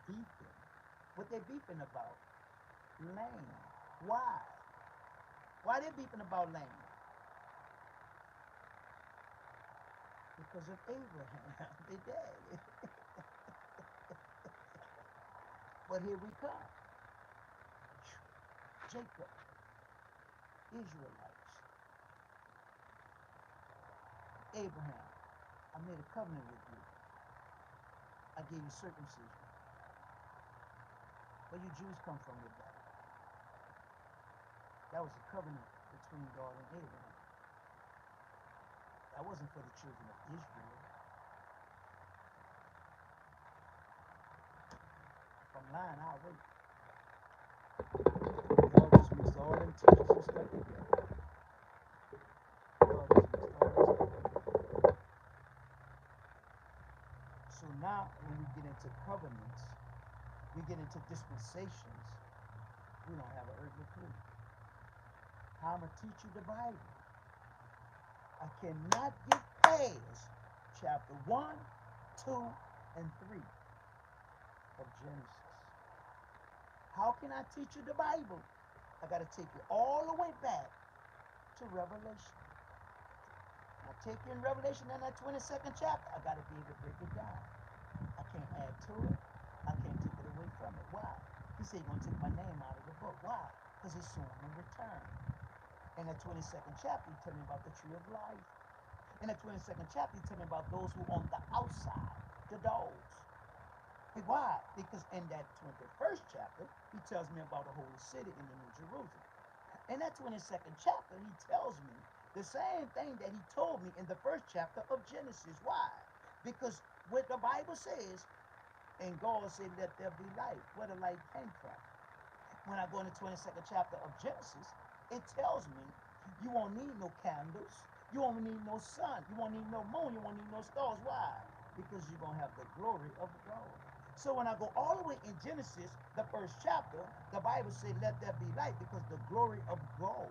beefing. What they beefing about? Land. Why? Why they beefing about land? Because of Abraham, they did. But here we come. Jacob, Israelites, Abraham, I made a covenant with you. I gave you circumcision. Where you Jews come from with that? That was a covenant between God and Abraham. That wasn't for the children of Israel. If I'm lying, I'll wait. Y'all just mixed all them teachers and stuff together. Y'all just mixed all that stuff together. So now, when we get into covenants, we get into dispensations, we don't have an earthly clue. How I'm going to teach you the Bible? I cannot get past chapter 1, 2, and 3 of Genesis. How can I teach you the Bible? I got to take you all the way back to Revelation. I take you in Revelation in that 22nd chapter. I got to be able to break it down. I can't add to it. I can't take it away from it. Why? He said, you're going to take my name out of the book. Why? Because he's soon to return. In the 22nd chapter, he tell me about the tree of life. In the 22nd chapter, he tell me about those who on the outside, the dogs. Why? Because in that 21st chapter, he tells me about the holy city in the New Jerusalem. In that 22nd chapter, he tells me the same thing that he told me in the first chapter of Genesis. Why? Because what the Bible says, And God said, let there be light. Where the light came from. When I go in the 22nd chapter of Genesis, it tells me you won't need no candles. You won't need no sun. You won't need no moon. You won't need no stars. Why? Because you're going to have the glory of God. So when I go all the way in Genesis, the first chapter, the Bible said, let there be light because the glory of God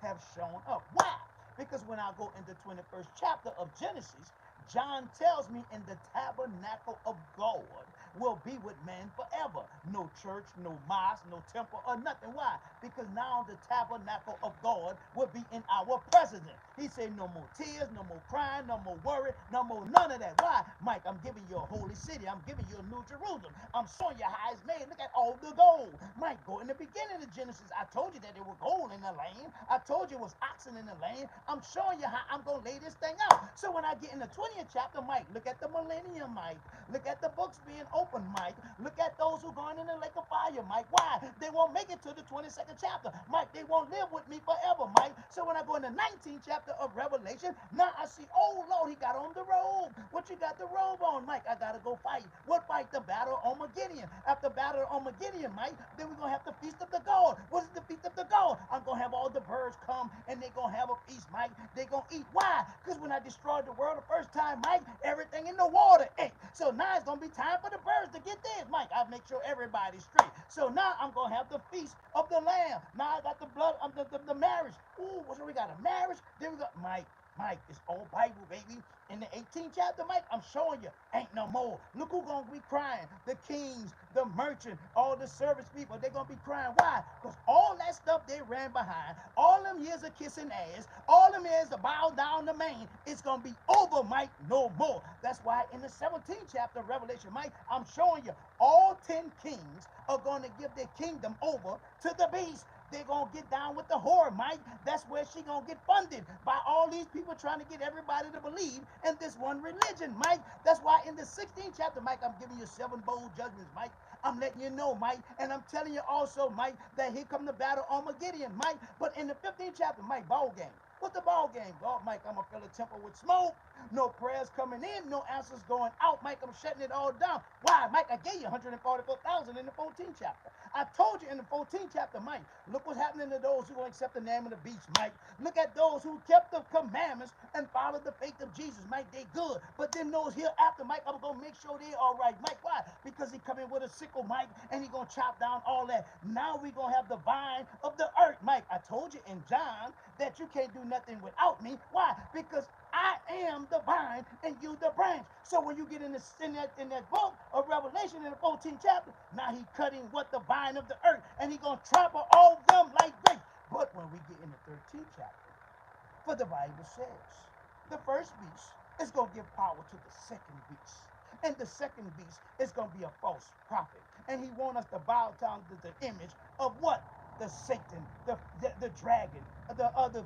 have shown up. Why? Because when I go in the 21st chapter of Genesis, John tells me in the tabernacle of God will be with man forever. No church, no mosque, no temple, or nothing. Why? Because now the tabernacle of God will be in our president. He said no more tears, no more crying, no more worry, no more none of that. Why? Mike, I'm giving you a holy city. I'm giving you a new Jerusalem. I'm showing you how it's made. Look at all the gold. Mike, go in the beginning of Genesis. I told you that there was gold in the land. I told you it was oxen in the land. I'm showing you how I'm going to lay this thing out. So when I get in the 20th chapter, Mike, look at the millennium, Mike. Look at the books being open, Mike. Look at those who going in the lake of fire, Mike. Why? They won't make it to the 22nd chapter. Mike, they won't live with me forever, Mike. So when I go in the 19th chapter of Revelation, now I see, oh, Lord, he got on the robe. What you got the robe on, Mike? I got to go fight. What fight? The battle of Armageddon. After battle of Armageddon, Mike, then we're going to have the feast of the God. What is the feast of the God? I'm going to have all the birds come, and they're going to have a feast, Mike. They're going to eat. Why? Because when I destroyed the world the first time, Mike, everything in the water ate. So now it's going to be time for the birds to get theirs, Mike. I'll make sure everybody's straight. So now I'm going to have the feast of the Lamb. Now I got the blood of the marriage. Ooh, so we got a marriage. Then we got, Mike, it's all Bible, baby. In the 18th chapter, Mike, I'm showing you, ain't no more. Look who's going to be crying. The kings, the merchant, all the service people, they're going to be crying. Why? Because all that stuff they ran behind, all them years of kissing ass, all them years to bow down the man, it's going to be over, Mike, no more. That's why in the 17th chapter of Revelation, Mike, I'm showing you all 10 kings are going to give their kingdom over to the beast. They're going to get down with the whore, Mike. That's where she going to get funded by all these people trying to get everybody to believe in this one religion, Mike. That's why in the 16th chapter, Mike, I'm giving you 7 bold judgments, Mike. I'm letting you know, Mike. And I'm telling you also, Mike, that here come the battle of Armageddon, Mike. But in the 15th chapter, Mike, ball game. What's the ball game? God, Mike, I'm going to fill a temple with smoke. No prayers coming in, no answers going out. Mike, I'm shutting it all down. Why? Mike, I gave you 144,000 in the 14th chapter. I told you in the 14th chapter, Mike, look what's happening to those who will accept the name of the beast, Mike. Look at those who kept the commandments and followed the faith of Jesus, Mike. They good. But then those hereafter, Mike, I'm going to make sure they all right. Mike, why? Because he coming with a sickle, Mike, and he going to chop down all that. Now we going to have the vine of the earth, Mike. I told you in John that you can't do nothing without me. Why? Because I am the vine and you the branch. So when you get in that book of Revelation in the 14th chapter, now he cutting what the vine of the earth, and he gonna trample all them like grapes. But when we get in the 13th chapter, for the Bible says the first beast is gonna give power to the second beast. And the second beast is going to be a false prophet. And he wants us to bow down to the image of what? The Satan, the dragon, the other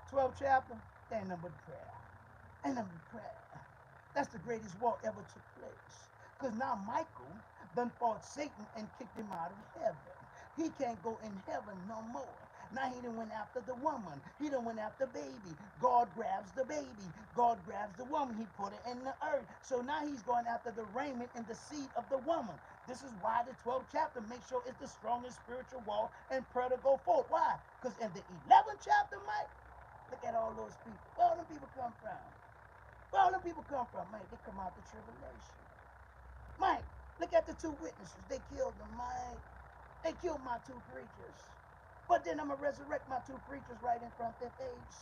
12th chapter, ain't nothing but prayer. Ain't nothing but prayer. That's the greatest war ever took place. Because now Michael done fought Satan and kicked him out of heaven. He can't go in heaven no more. Now he done went after the woman. He done went after baby. God grabs the baby. God grabs the woman. He put it in the earth. So now he's going after the raiment and the seed of the woman. This is why the 12th chapter makes sure it's the strongest spiritual wall and prayer to go forth. Why? Because in the 11th chapter, Mike, look at all those people. Where all them people come from? Where all them people come from, Mike? They come out the tribulation. Mike, look at the 2 witnesses. They killed them, Mike. They killed my 2 preachers. But then I'm going to resurrect my 2 preachers right in front of their face.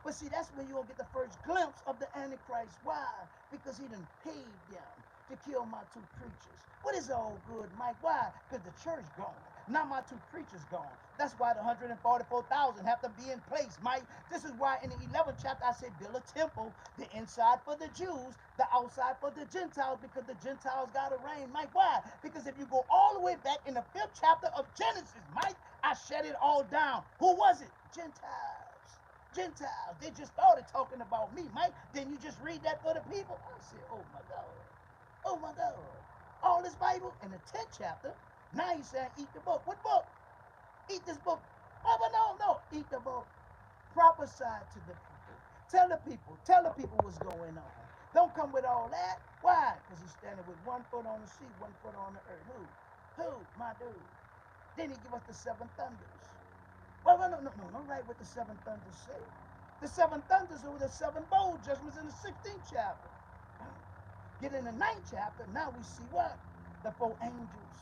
But see, that's when you'll get the first glimpse of the Antichrist. Why? Because he done paid them to kill my 2 preachers. What is all good, Mike? Why? Because the church gone. Now my 2 preachers gone. That's why the 144,000 have to be in place, Mike. This is why in the 11th chapter I said build a temple, the inside for the Jews, the outside for the Gentiles, because the Gentiles got to reign, Mike. Why? Because if you go all the way back in the 5th chapter of Genesis, Mike, I shut it all down. Who was it? Gentiles. Gentiles. They just started talking about me, Mike. Then you just read that for the people. I said, oh my God. Oh my God. All this Bible in the 10th chapter, now he's saying eat the book. What book? Eat this book. Oh, but no. Eat the book. Prophesy to the people. Tell the people what's going on. Don't come with all that. Why? Because he's standing with one foot on the sea, one foot on the earth. Who? Who? My dude. Then he give us the seven thunders. Well, no, right what the seven thunders say. The seven thunders are the seven bowl judgments in the 16th chapter. Get in the 9th chapter, now we see what? The four angels.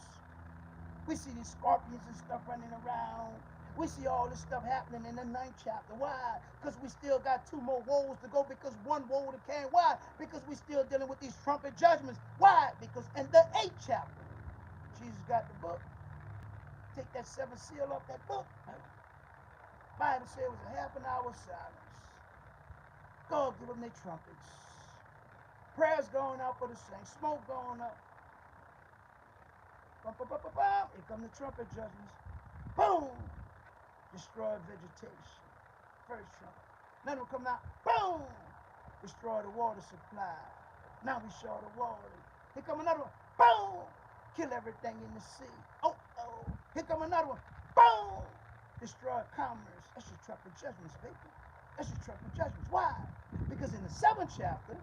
We see these scorpions and stuff running around. We see all this stuff happening in the 9th chapter. Why? Because we still got two more woes to go, because one woe to came. Why? Because we still dealing with these trumpet judgments. Why? Because in the 8th chapter, Jesus got the book. Take that seventh seal off that book. Bible said it was a half an hour silence. God give them their trumpets. Prayers going up for the saints. Smoke going up. Bum, bum, bum, bum, bum. Here come the trumpet judgments. Boom! Destroy vegetation. First trumpet. Then will come out. Boom! Destroy the water supply. Now we short of water. Here come another one. Boom! Kill everything in the sea. Oh. Here come another one. Boom! Destroy commerce. That's your trumpet judgments, baby. That's your trumpet judgments. Why? Because in the 7th chapter,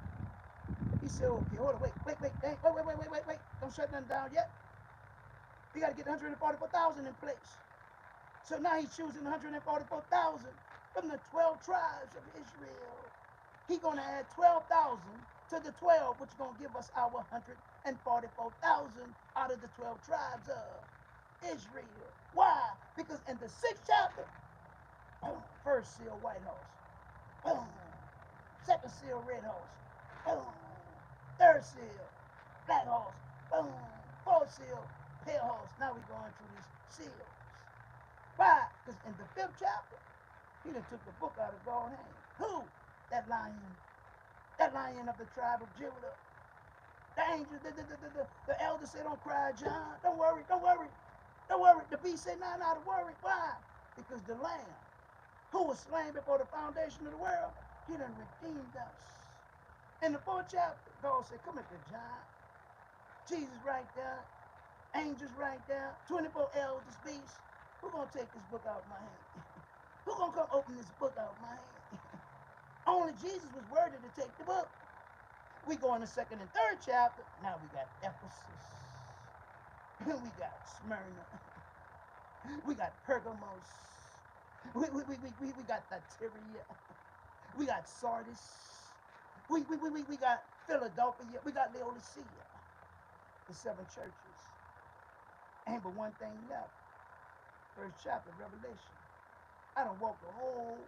he said, okay, hold on, wait. Don't shut nothing down yet. We got to get 144,000 in place. So now he's choosing 144,000 from the 12 tribes of Israel. He's going to add 12,000 to the 12, which is going to give us our 144,000 out of the 12 tribes of Israel. Why? Because in the 6th chapter, boom, first seal, white horse. Boom. Second seal, red horse. Boom. Third seal, black horse. Boom. Fourth seal, pale horse. Now we're going through these seals. Why? Because in the 5th chapter, he done took the book out of God's hand. Who? That lion. That lion of the tribe of Judah. The angel, the elder said, don't cry, John. Don't worry. The beast said, not to worry. Why? Because the lamb who was slain before the foundation of the world, he done redeemed us. In the 4th chapter, God said, come here, John. Jesus right there. Angels right there. 24 elders, beasts. Who's going to take this book out of my hand? Who's going to come open this book out of my hand? Only Jesus was worthy to take the book. We go in the 2nd and 3rd chapter. Now we got Ephesus. We got Smyrna. We got Pergamos. We got Thyatira. We got Sardis. We got Philadelphia. We got Laodicea. The 7 churches. Ain't but one thing left. 1st chapter, Revelation. I done walked the whole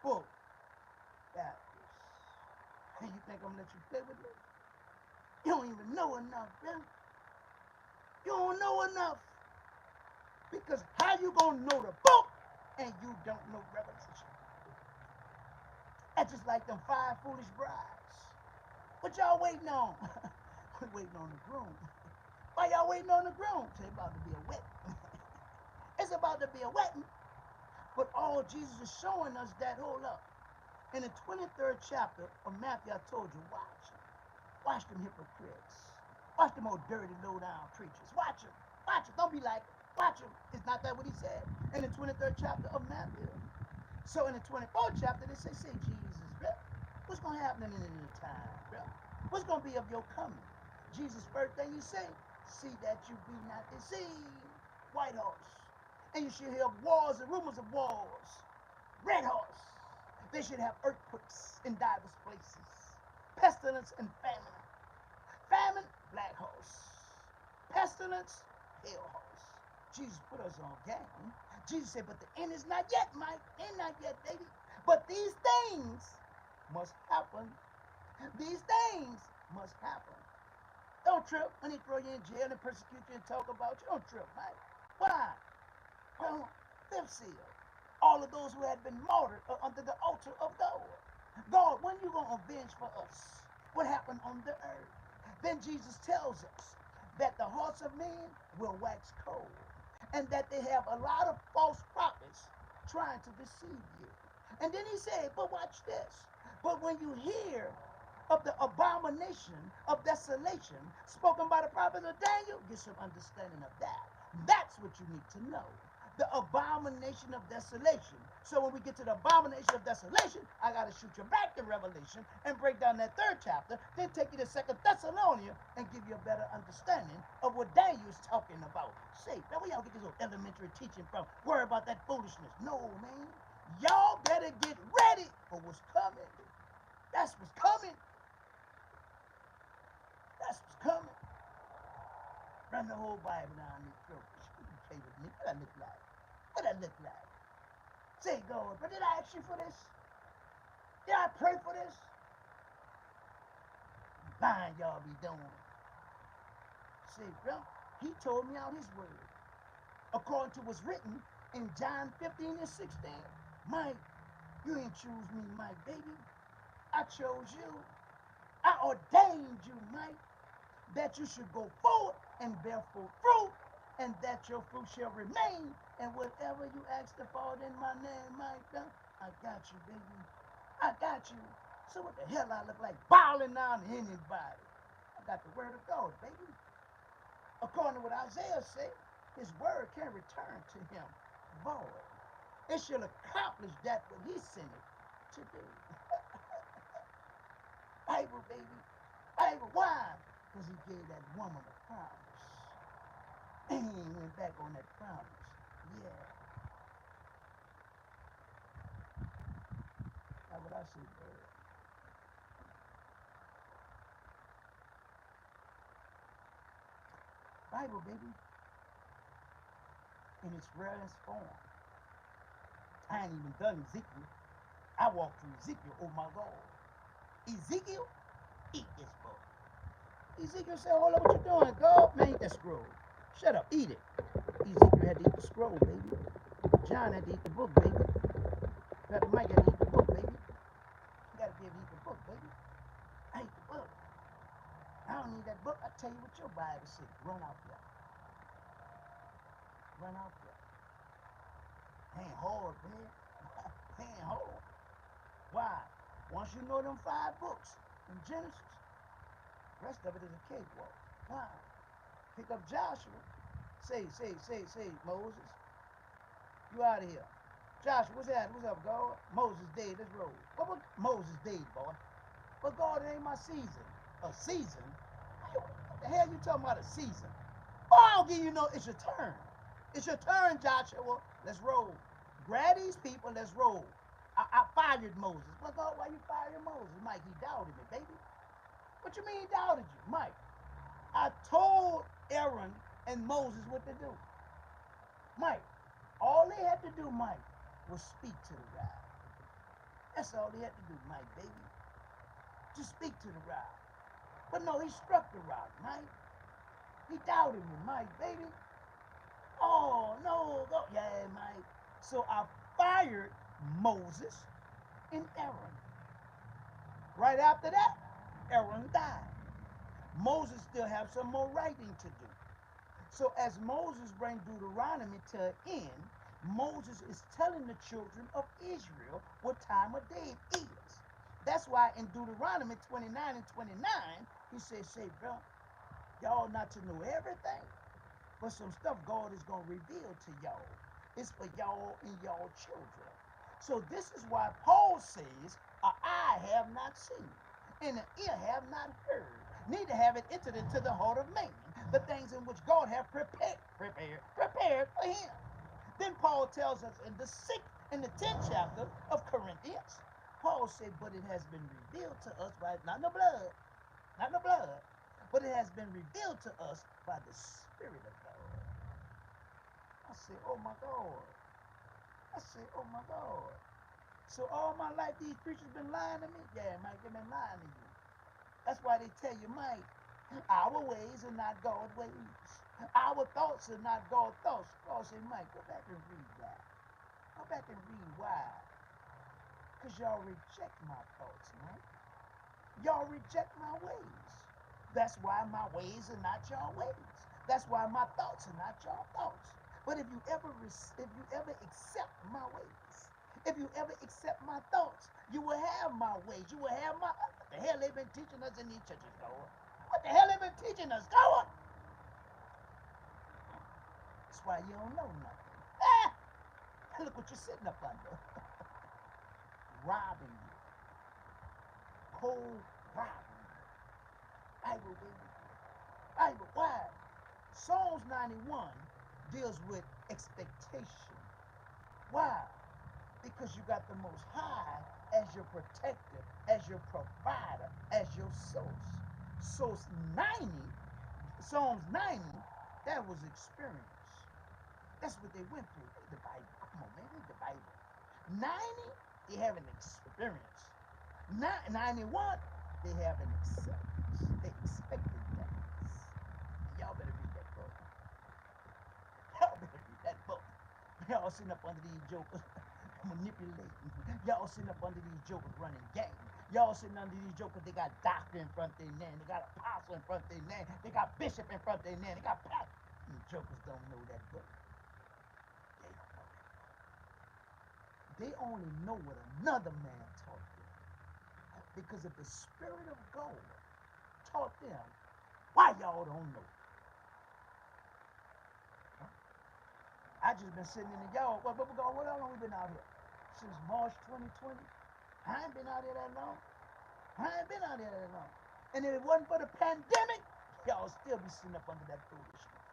book backwards. And you think I'm gonna let you play with me? You don't even know enough, man. You don't know enough. Because how you gonna know the book and you don't know Revelation? That's just like them 5 foolish brides. What y'all waiting on? We're waiting on the groom. Why y'all waiting on the groom? It's about to be a wedding. It's about to be a wedding. But all Jesus is showing us that, hold up. In the 23rd chapter of Matthew, I told you, watch. Watch them hypocrites. Watch them old dirty, low-down preachers. Watch them. Watch them. Don't be like, watch them. Is not that what he said in the 23rd chapter of Matthew? So in the 24th chapter, they say Jesus, bro, what's going to happen in the end of the time, bro? What's going to be of your coming? Jesus' first thing he say, see that you be not deceived. White horse. And you should hear wars and rumors of wars. Red horse. They should have earthquakes in diverse places. Pestilence and famine. Famine, black horse. Pestilence, pale horse. Jesus put us on game. Jesus said, but the end is not yet, Mike. End not yet, baby. But these things must happen. These things must happen. Don't trip when they throw you in jail and persecute you and talk about you. Don't trip, Mike. Why? Well, 5th seal. All of those who had been martyred are under the altar of God. God, when you going to avenge for us what happened on the earth? Then Jesus tells us that the hearts of men will wax cold and that they have a lot of false prophets trying to deceive you. And then he said, but watch this. But when you hear of the abomination of desolation spoken by the prophet of Daniel, get some understanding of that. That's what you need to know. The abomination of desolation. So when we get to the abomination of desolation, I got to shoot you back to Revelation and break down that third chapter, then take you to Second Thessalonians and give you a better understanding of what Daniel's talking about. Say, man, where y'all get this old elementary teaching from? Worry about that foolishness. No, man. Y'all better get ready for what's coming. That's what's coming. That's what's coming. Run the whole Bible down your throat. You can play with me. What I look like? What I look like? Say, God, but did I ask you for this? Did I pray for this? Lying y'all be doing. See, bro, he told me out his word. According to what's written in John 15 and 16. Mike, you ain't choose me, Mike, baby. I chose you. I ordained you, Mike, that you should go forward and bear full fruit, and that your fruit shall remain. And whatever you ask the Father in my name, Mike, I got you, baby. I got you. So what the hell I look like bowing down to anybody? I got the word of God, baby. According to what Isaiah said, his word can return to him void. It shall accomplish that what he sent it to do. Bible, baby. Bible. Why? Because he gave that woman a promise. And he went back on that promise. Yeah. That's what I see, bird. Bible, baby. In its rarest form. I ain't even done Ezekiel. I walked through Ezekiel, oh my God. Ezekiel, eat this book. Ezekiel said, hold up, what you doing? God, man, eat that scroll. Shut up, eat it. Ezekiel had to eat the scroll, baby. John had to eat the book, baby. Brother Mike had to eat the book, baby. You gotta be able to eat the book, baby. I eat the book. I don't need that book. I tell you what your Bible said. Run out there. Run out there. Ain't hard, man. Ain't hard. Why? Once you know them 5 books in Genesis, the rest of it is a cakewalk. Why? Pick up Joshua. Say, Moses, you out of here. Joshua, what's that? What's up, God? Moses dead. Let's roll. What Moses dead, boy? But God, it ain't my season. A season? What the hell you talking about a season? Oh, I'll give you no, it's your turn. It's your turn, Joshua. Let's roll. Grab these people, let's roll. I fired Moses. Well, God, why you firing Moses? Mike, he doubted me, baby. What you mean he doubted you? Mike, I told Aaron and Moses what to do. Mike, all they had to do, Mike, was speak to the rod. That's all they had to do, Mike, baby. Just speak to the rod. But no, he struck the rod, Mike. He doubted me, Mike, baby. Oh, no, go. Yeah, Mike. So I fired Moses and Aaron. Right after that, Aaron died. Moses still have some more writing to do. So as Moses brings Deuteronomy to an end, Moses is telling the children of Israel what time of day it is. That's why in Deuteronomy 29 and 29, he says, say, bro, y'all not to know everything, but some stuff God is going to reveal to y'all. It's for y'all and y'all children. So this is why Paul says, an eye have not seen, and an ear have not heard, neither have it entered into the heart of man, the things in which God hath prepared for him. Then Paul tells us in the 10th chapter of Corinthians, Paul said, but it has been revealed to us by, not in the blood, not in the blood, but it has been revealed to us by the Spirit of God. I said, oh my God. I said, oh my God. So all my life these preachers been lying to me? Yeah, Mike, they've been lying to you. That's why they tell you, Mike, our ways are not God's ways. Our thoughts are not God's thoughts. God said, Mike, go back and read that. Go back and read why. Because y'all reject my thoughts, Mike. Y'all reject my ways. That's why my ways are not your ways. That's why my thoughts are not your thoughts. But if you ever accept my ways, if you ever accept my thoughts, you will have my ways. You will have my. What the hell they've been teaching us in these churches, Lord? What the hell they've been teaching us, Lord? That's why you don't know nothing. Look what you're sitting up under. Robbing you. Cold robbing you. Bible, baby. Bible. Why? Psalms 91 deals with expectation. Why? Because you got the Most High as your protector, as your provider, as your source. Source 90, Psalms 90, that was experience. That's what they went through. Read the Bible. Come on, man. Read the Bible. 90, they have an experience. 91, they have an acceptance. They expected things. Y'all better read that book. Y'all better read that book. Y'all sitting up under these jokers manipulating. Y'all sitting up under these jokers running gangs. Y'all sitting under these jokers, they got doctor in front of their name. They got apostle in front of their name. They got bishop in front of their name. They got pastor. These jokers don't know that book. They don't know that book. They only know what another man taught them. Because if the Spirit of God taught them, why y'all don't know? I just been sitting in the yard. What long we been out here? Since March 2020. I ain't been out here that long. And if it wasn't for the pandemic, y'all still be sitting up under that foolishness.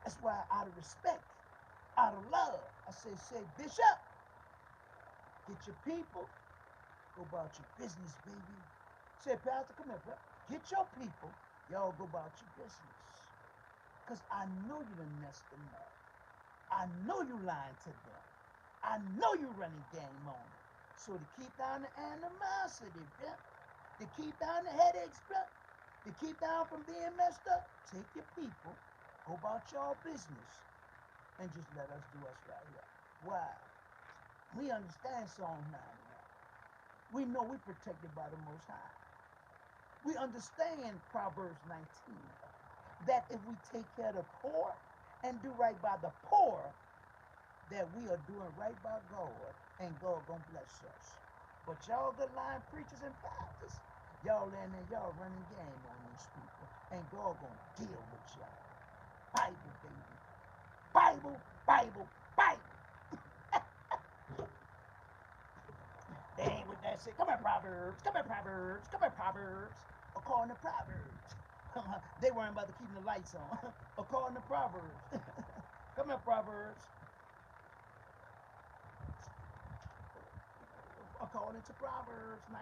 That's why, out of respect, out of love, I say, Bishop, get your people, go about your business, baby. Say, Pastor, come here, bro. Get your people, y'all go about your business. Because I know you done messed them up. I know you lying to them. I know you running game on it. So to keep down the animosity, bro, to keep down the headaches, bro, to keep down from being messed up, take your people, go about your business, and just let us do us right here. Why? We understand Psalm 91. We know we're protected by the Most High. We understand Proverbs 19, that if we take care of the poor and do right by the poor, that we are doing right by God, and God gonna bless us. But y'all good line preachers and pastors, y'all in there, y'all running game on these people, and God gonna deal with y'all. Bible, baby. Bible, Bible, Bible. They ain't with that shit. Come here, Proverbs. Come here, Proverbs. Come here, Proverbs. According to Proverbs. They weren't about to keep the lights on. According to Proverbs. Come here, Proverbs. According to Proverbs 19.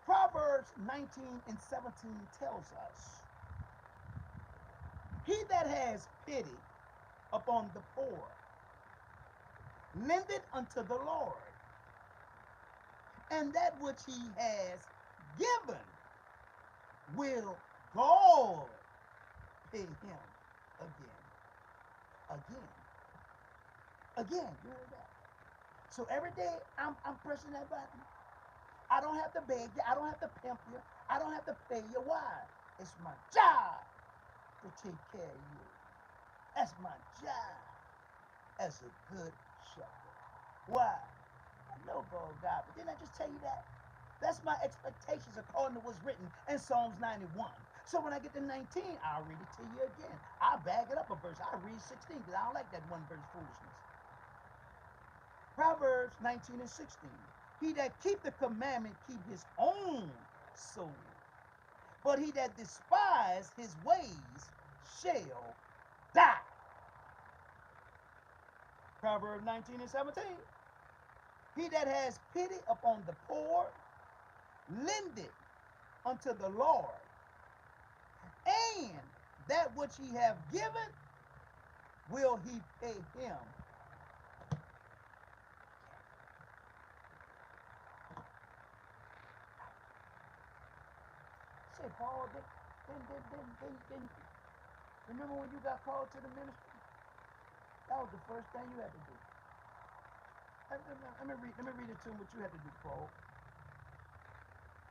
Proverbs 19 and 17 tells us, he that has pity upon the poor, lend it unto the Lord, and that which he has given will God pay him again. You heard that? So every day I'm pressing that button. I don't have to beg you. I don't have to pimp you. I don't have to pay you. Why? It's my job to take care of you. That's my job as a good shepherd. Why? I know God, but didn't I just tell you that? That's my expectations according to what's written in Psalms 91. So when I get to 19, I'll read it to you again. I'll bag it up a verse. I'll read 16 because I don't like that one verse foolishness. Proverbs 19 and 16. He that keep the commandment keep his own soul. But he that despise his ways shall die. Proverbs 19 and 17. He that has pity upon the poor, lend it unto the Lord, and that which he have given will he pay him. Say, Paul, then, remember when you got called to the ministry? That was the first thing you had to do. Let me read it to him what you had to do, Paul.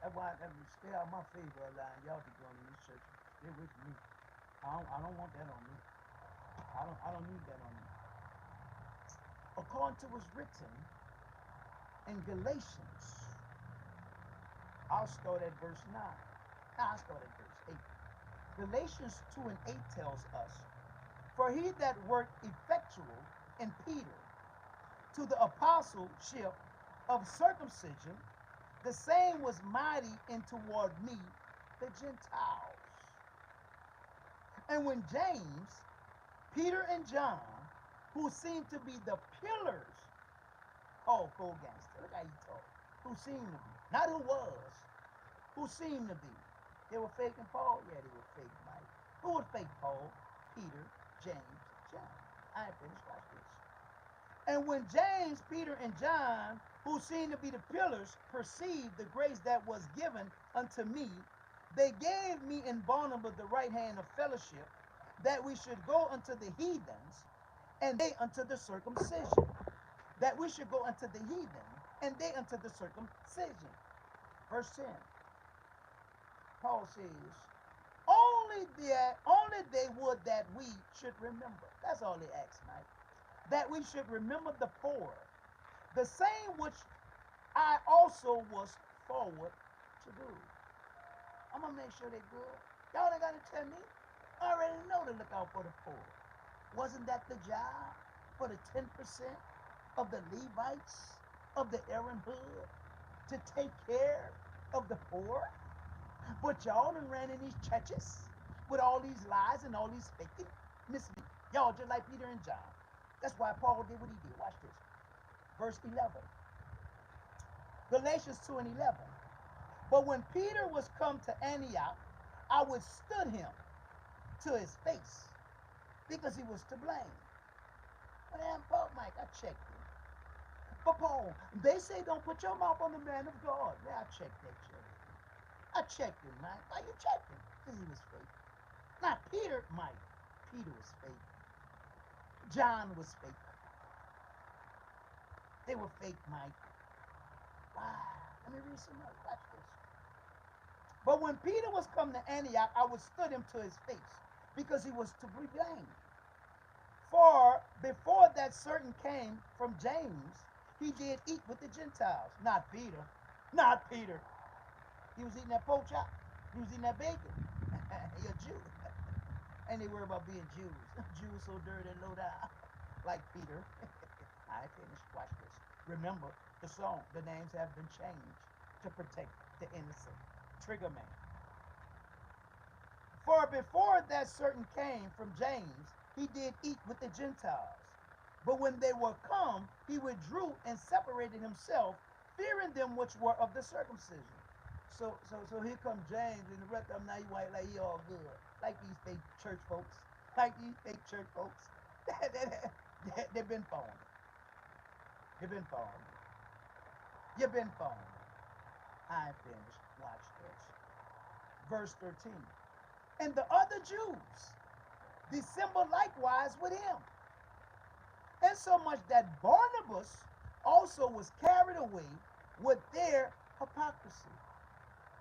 That's why stay out of my favor line. Y'all be going in this church. Stay with me. I don't want that on me. I don't need that on me. According to what's written in Galatians, I'll start at verse 9. I'll start at verse 8. Galatians 2 and 8 tells us For he that worked effectual in Peter to the apostleship of circumcision, the same was mighty in toward me, the Gentiles. And when James, Peter, and John, who seemed to be the pillars, oh, cold gangster, look how he talk, who seemed to be, not who was, who seemed to be. They were faking Paul? Yeah, they were fake Mike. Who would fake Paul? Peter, James, John. I ain't finished, watch this. And when James, Peter, and John, who seemed to be the pillars, perceived the grace that was given unto me, they gave me in Barnabas the right hand of fellowship, that we should go unto the heathens, and they unto the circumcision. That we should go unto the heathen, and they unto the circumcision. Verse 10. Paul says, only they would that we should remember. That's all they asked, Mike. That we should remember the poor, the same which I also was forward to do. I'm gonna make sure they're good. Y'all ain't gotta tell me. I already know to look out for the poor. Wasn't that the job for the 10% of the Levites of the Aaron hood to take care of the poor? But y'all done ran in these churches with all these lies and all these faking. Miss me. Y'all just like Peter and John. That's why Paul did what he did. Watch this. Verse 11. Galatians 2 and 11. But when Peter was come to Antioch, I withstood him to his face, because he was to blame. But Paul, Mike, I checked him. But Paul, they say don't put your mouth on the man of God. Yeah, I checked that check. I checked him, Mike. Why you checked him? Because he was fake. Not Peter, Mike. Peter was fake. John was fake. They were fake, Mike. Wow. Let me read some more. Watch this. But when Peter was come to Antioch, I withstood him to his face, because he was to be blamed. For before that certain came from James, he did eat with the Gentiles. Not Peter. Not Peter. He was eating that pork chop. He was eating that bacon. You're a Jew. And they worry about being Jews. Jews so dirty and low down. Like Peter. I finished. Watch this. Remember the song. The names have been changed to protect the innocent. Trigger man. For before that certain came from James, he did eat with the Gentiles. But when they were come, he withdrew and separated himself, fearing them which were of the circumcision. So here comes James and the rest of them. Now he white like he all good, like these fake church folks, They've been phony. You've been phony. You've been phony. I finished. Watch this. Verse 13. And the other Jews dissembled likewise with him, and so much that Barnabas also was carried away with their hypocrisy.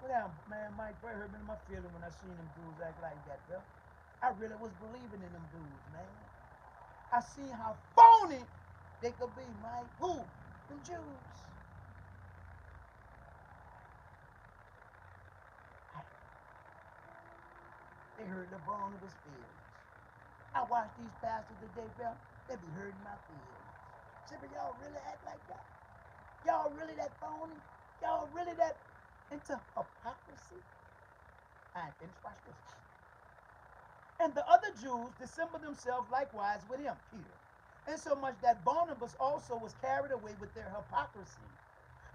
Well, now, man, Mike Bray hurt me in my feeling when I seen them dudes act like that, bro. I really was believing in them dudes, man. I seen how phony they could be, Mike. Who? Them Jews. They hurt the Barnabas feelings. I watch these pastors today, bro. They be hurting my feelings. Say, but y'all really act like that? Y'all really that phony? Y'all really that into hypocrisy? I ain't finished. Watch this. And the other Jews dissembled themselves likewise with him, Peter, insomuch that Barnabas also was carried away with their hypocrisy.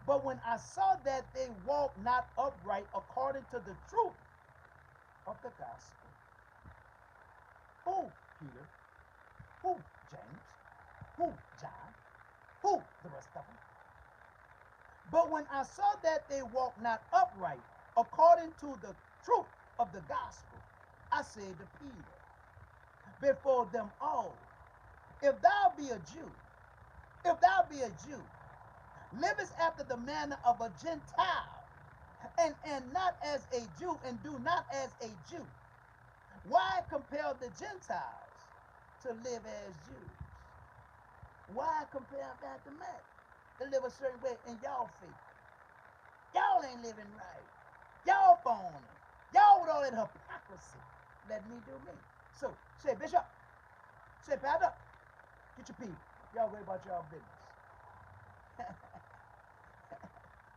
But when I saw that they walked not upright according to the truth of the gospel. Who? Peter. Who? James. Who? John. Who? The rest of them. But when I saw that they walked not upright according to the truth of the gospel, I said to Peter, before them all, if thou be a Jew, livest after the manner of a Gentile, and not as a Jew, and do not as a Jew, why compel the Gentiles to live as Jews? Why compel that to man to live a certain way and y'all fake? Y'all ain't living right. Y'all phony. Y'all with all that hypocrisy. Let me do me. So, say, Bishop, Say, Pastor, get your people. Y'all worry about y'all business.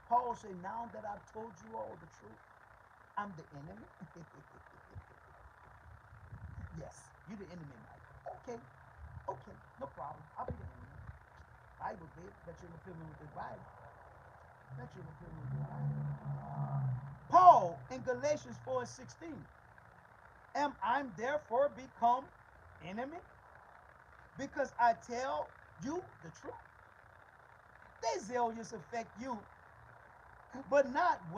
Paul said, now that I've told you all the truth, I'm the enemy. Yes, you the enemy, Mike. Okay, okay, no problem. I'll be the enemy. Bible did. Bet you're in agreement with the Bible. Bet you're in agreement with the Bible. Paul in Galatians 4:16. Am I therefore become enemy? Because I tell you the truth. They zealous affect you, but not